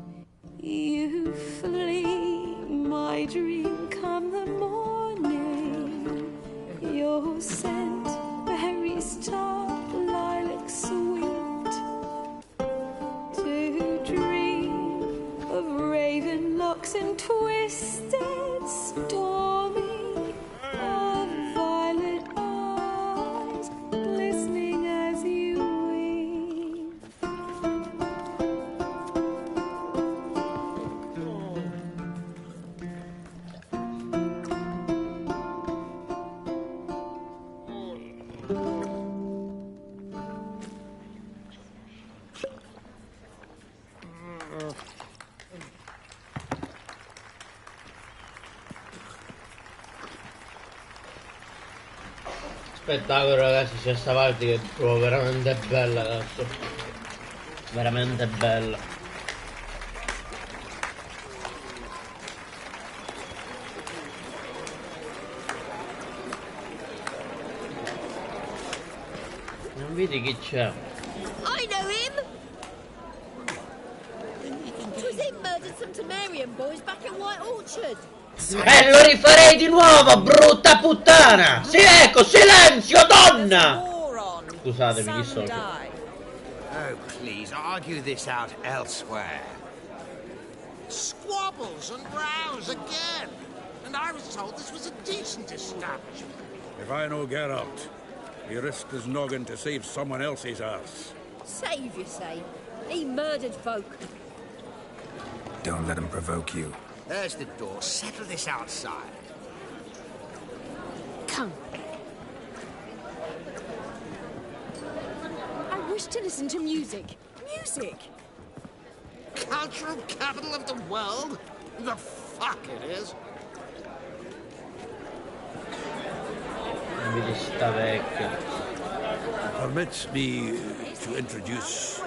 You flee, my dream come the morning. Your scent, berries tart, lilac sweet. To dream of raven locks and twisted, stormy, Spettacolo, ragazzi, c'è sta parte che trovo veramente bella adesso. Veramente bella. Vedi chi c'è. I know him! Twas him murdered some Temerian boys back in White Orchard. E lo rifarei di nuovo, brutta puttana! Sì, ecco, silenzio, donna! Scusatemi, dissocio. Oh, please, argue this out elsewhere. Squabbles and rows again. And I was told this was a decent establishment. If I know Geralt, he risked his noggin to save someone else's arse. Save, you say? He murdered folk. Don't let him provoke you. There's the door. Settle this outside. Come. I wish to listen to music. Music! Cultural capital of the world? The fuck it is. Vedi sta vecchia. Permit me to introduce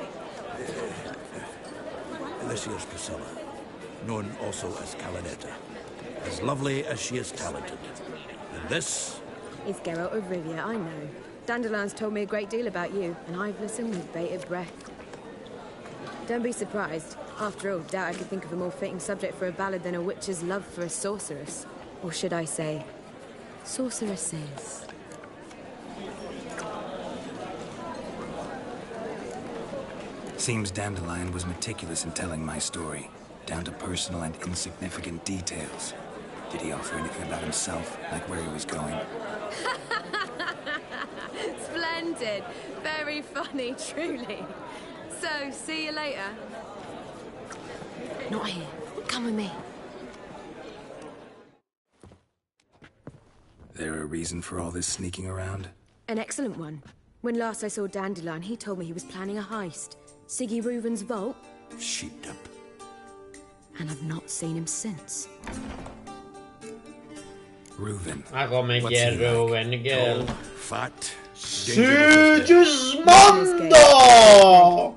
this here's Priscilla, known also as Calinetta. As lovely as she is talented. And this is Geralt of Rivia, I know. Dandelion's told me a great deal about you, and I've listened with bated breath. Don't be surprised. After all, doubt I could think of a more fitting subject for a ballad than a witch's love for a sorceress. Or should I say, sorceresses. Seems Dandelion was meticulous in telling my story, down to personal and insignificant details. Did he offer anything about himself, like where he was going? Splendid. Very funny, truly. So, see you later. Not here. Come with me. There a reason for all this sneaking around? An excellent one. When last I saw Dandelion, he told me he was planning a heist. Siggy Reuven's vault. Sheeped up. And I've not seen him since. Reuven. Ma come chi è Reuven? Che è? Fat. Sigismondo!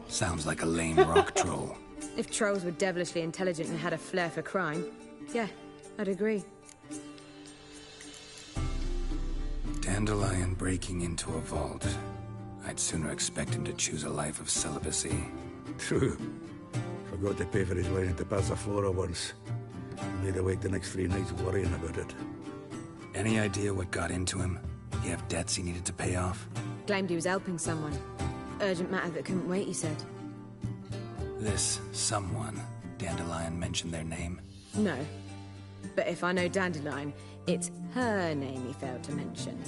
Sounds like a lame rock troll. If trolls were devilishly intelligent and had a flair for crime, yeah, I'd agree. Dandelion breaking into a vault. I'd sooner expect him to choose a life of celibacy. True. Forgot to pay for his wine at the Passaflora once. Made awake the next 3 nights worrying about it. Any idea what got into him? He have debts he needed to pay off? Claimed he was helping someone. Urgent matter that couldn't wait, he said. This someone, Dandelion mentioned their name? No. But if I know Dandelion, it's her name he failed to mention.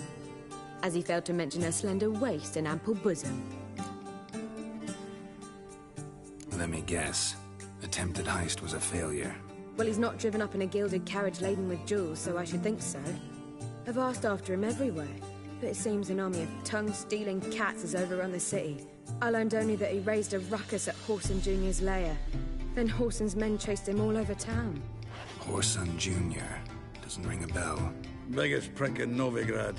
As he failed to mention her slender waist and ample bosom. Let me guess. Attempted heist was a failure. Well, he's not driven up in a gilded carriage laden with jewels, so I should think so. I've asked after him everywhere, but it seems an army of tongue-stealing cats has overrun the city. I learned only that he raised a ruckus at Whoreson Jr.'s lair. Then Whoreson's men chased him all over town. Whoreson Jr. Doesn't ring a bell. Biggest prick in Novigrad.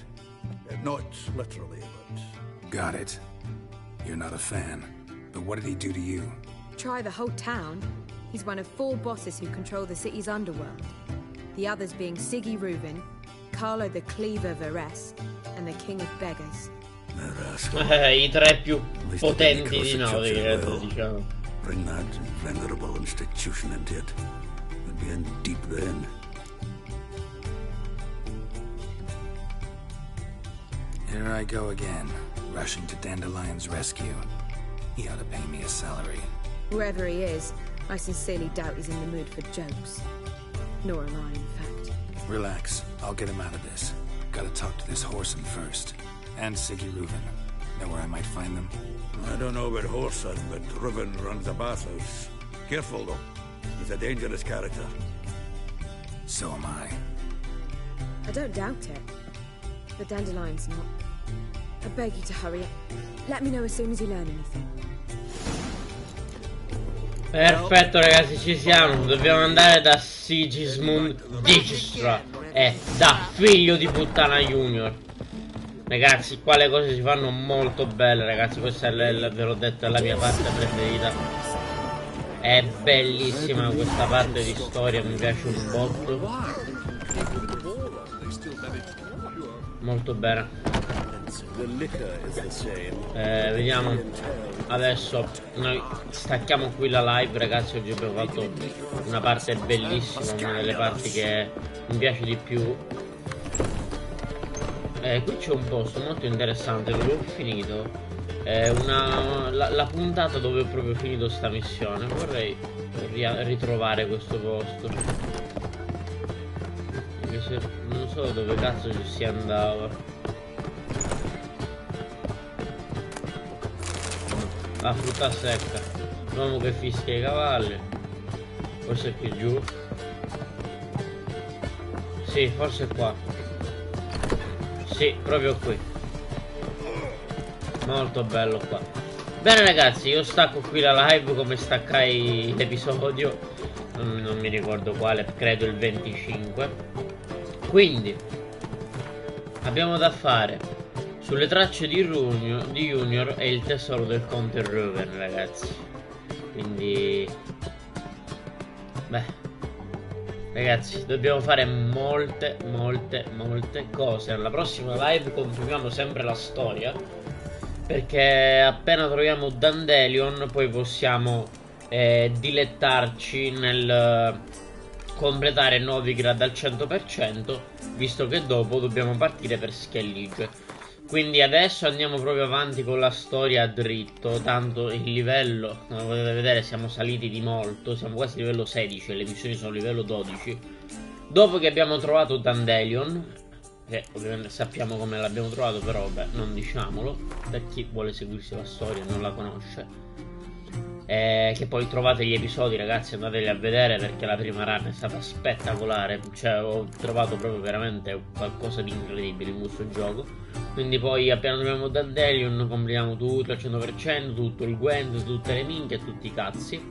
Not literally, but... Got it. You're not a fan. But what did he do to you? Try the whole town. He's one of 4 bosses who control the city's underworld. The others being Siggy Reuven, Carlo the Cleaver Varese, and the King of Beggars. I 3 più potenti di Novigrad, diciamo. Bring that venerable institution into it. We'd be in deep then. Here I go again, rushing to Dandelion's rescue. He ought to pay me a salary. Whoever he is, I sincerely doubt he's in the mood for jokes. Nor am I, in fact. Relax. I'll get him out of this. Gotta talk to this Whoreson first. And Siggy Reuven. Know where I might find them? I don't know about Whoreson, but Reuven runs a bathhouse. Careful, though. He's a dangerous character. So am I. I don't doubt it. But Dandelion's not. I beg you to hurry up. Let me know as soon as you learn anything. Perfetto ragazzi, ci siamo. Dobbiamo andare da Sigismund Dijkstra da figlio di puttana Junior. Ragazzi, qua le cose si fanno molto belle, ragazzi. Questa è, ve l'ho detto, è la mia parte preferita. È bellissima questa parte di storia, mi piace un botto. Molto bene. Vediamo. Adesso noi stacchiamo qui la live, ragazzi. Oggi abbiamo fatto una parte bellissima, una delle parti che mi piace di più. Qui c'è un posto molto interessante dove ho finito la puntata dove ho proprio finito sta missione. Vorrei ritrovare questo posto, anche se non so dove cazzo ci si andava. La frutta secca, l'uomo che fischia i cavalli, forse è qui giù. Sì, forse è qua. Sì, proprio qui. Molto bello qua. Bene ragazzi, io stacco qui la live come staccai l'episodio. Non mi ricordo quale, credo il 25. Quindi abbiamo da fare sulle tracce di Junior e il tesoro del conte Ruben, ragazzi. Quindi beh, ragazzi, dobbiamo fare molte cose. Nella prossima live continuiamo sempre la storia, perché appena troviamo Dandelion poi possiamo dilettarci nel completare Novigrad al 100%, visto che dopo dobbiamo partire per Skellige. Quindi adesso andiamo proprio avanti con la storia dritto. Tanto il livello, come potete vedere, siamo saliti di molto. Siamo quasi a livello 16 e le missioni sono livello 12. Dopo che abbiamo trovato Dandelion, che ovviamente sappiamo come l'abbiamo trovato, però vabbè, non diciamolo per chi vuole seguirsi la storia e non la conosce. Che poi trovate gli episodi, ragazzi, andateli a vedere, perché la prima run è stata spettacolare. Cioè, ho trovato proprio veramente qualcosa di incredibile in questo gioco. Quindi poi appena troviamo Dandelion completiamo tutto al 100%, tutto il Gwent, tutte le minchie, tutti i cazzi.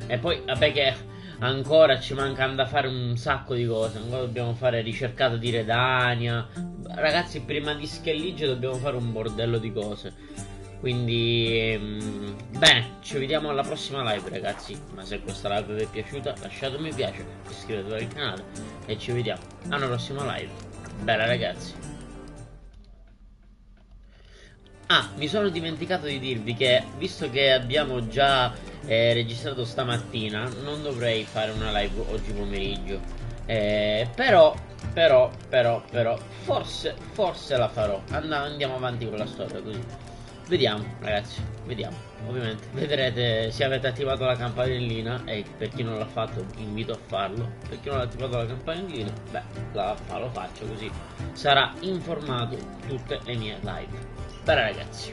E poi vabbè che ancora ci mancano da fare un sacco di cose. Ancora dobbiamo fare ricercata di Redania. Ragazzi, prima di Skellige dobbiamo fare un bordello di cose. Quindi bene, ci vediamo alla prossima live, ragazzi. Ma se questa live vi è piaciuta, lasciate un mi piace, iscrivetevi al canale e ci vediamo alla prossima live. Bella ragazzi. Ah, mi sono dimenticato di dirvi che, visto che abbiamo già registrato stamattina, non dovrei fare una live oggi pomeriggio. Però forse la farò. Andiamo avanti con la storia così. Vediamo ragazzi, vediamo. Ovviamente vedrete se avete attivato la campanellina, e per chi non l'ha fatto invito a farlo. Per chi non ha attivato la campanellina, beh, lo faccio così sarà informato tutte le mie live. Bene ragazzi.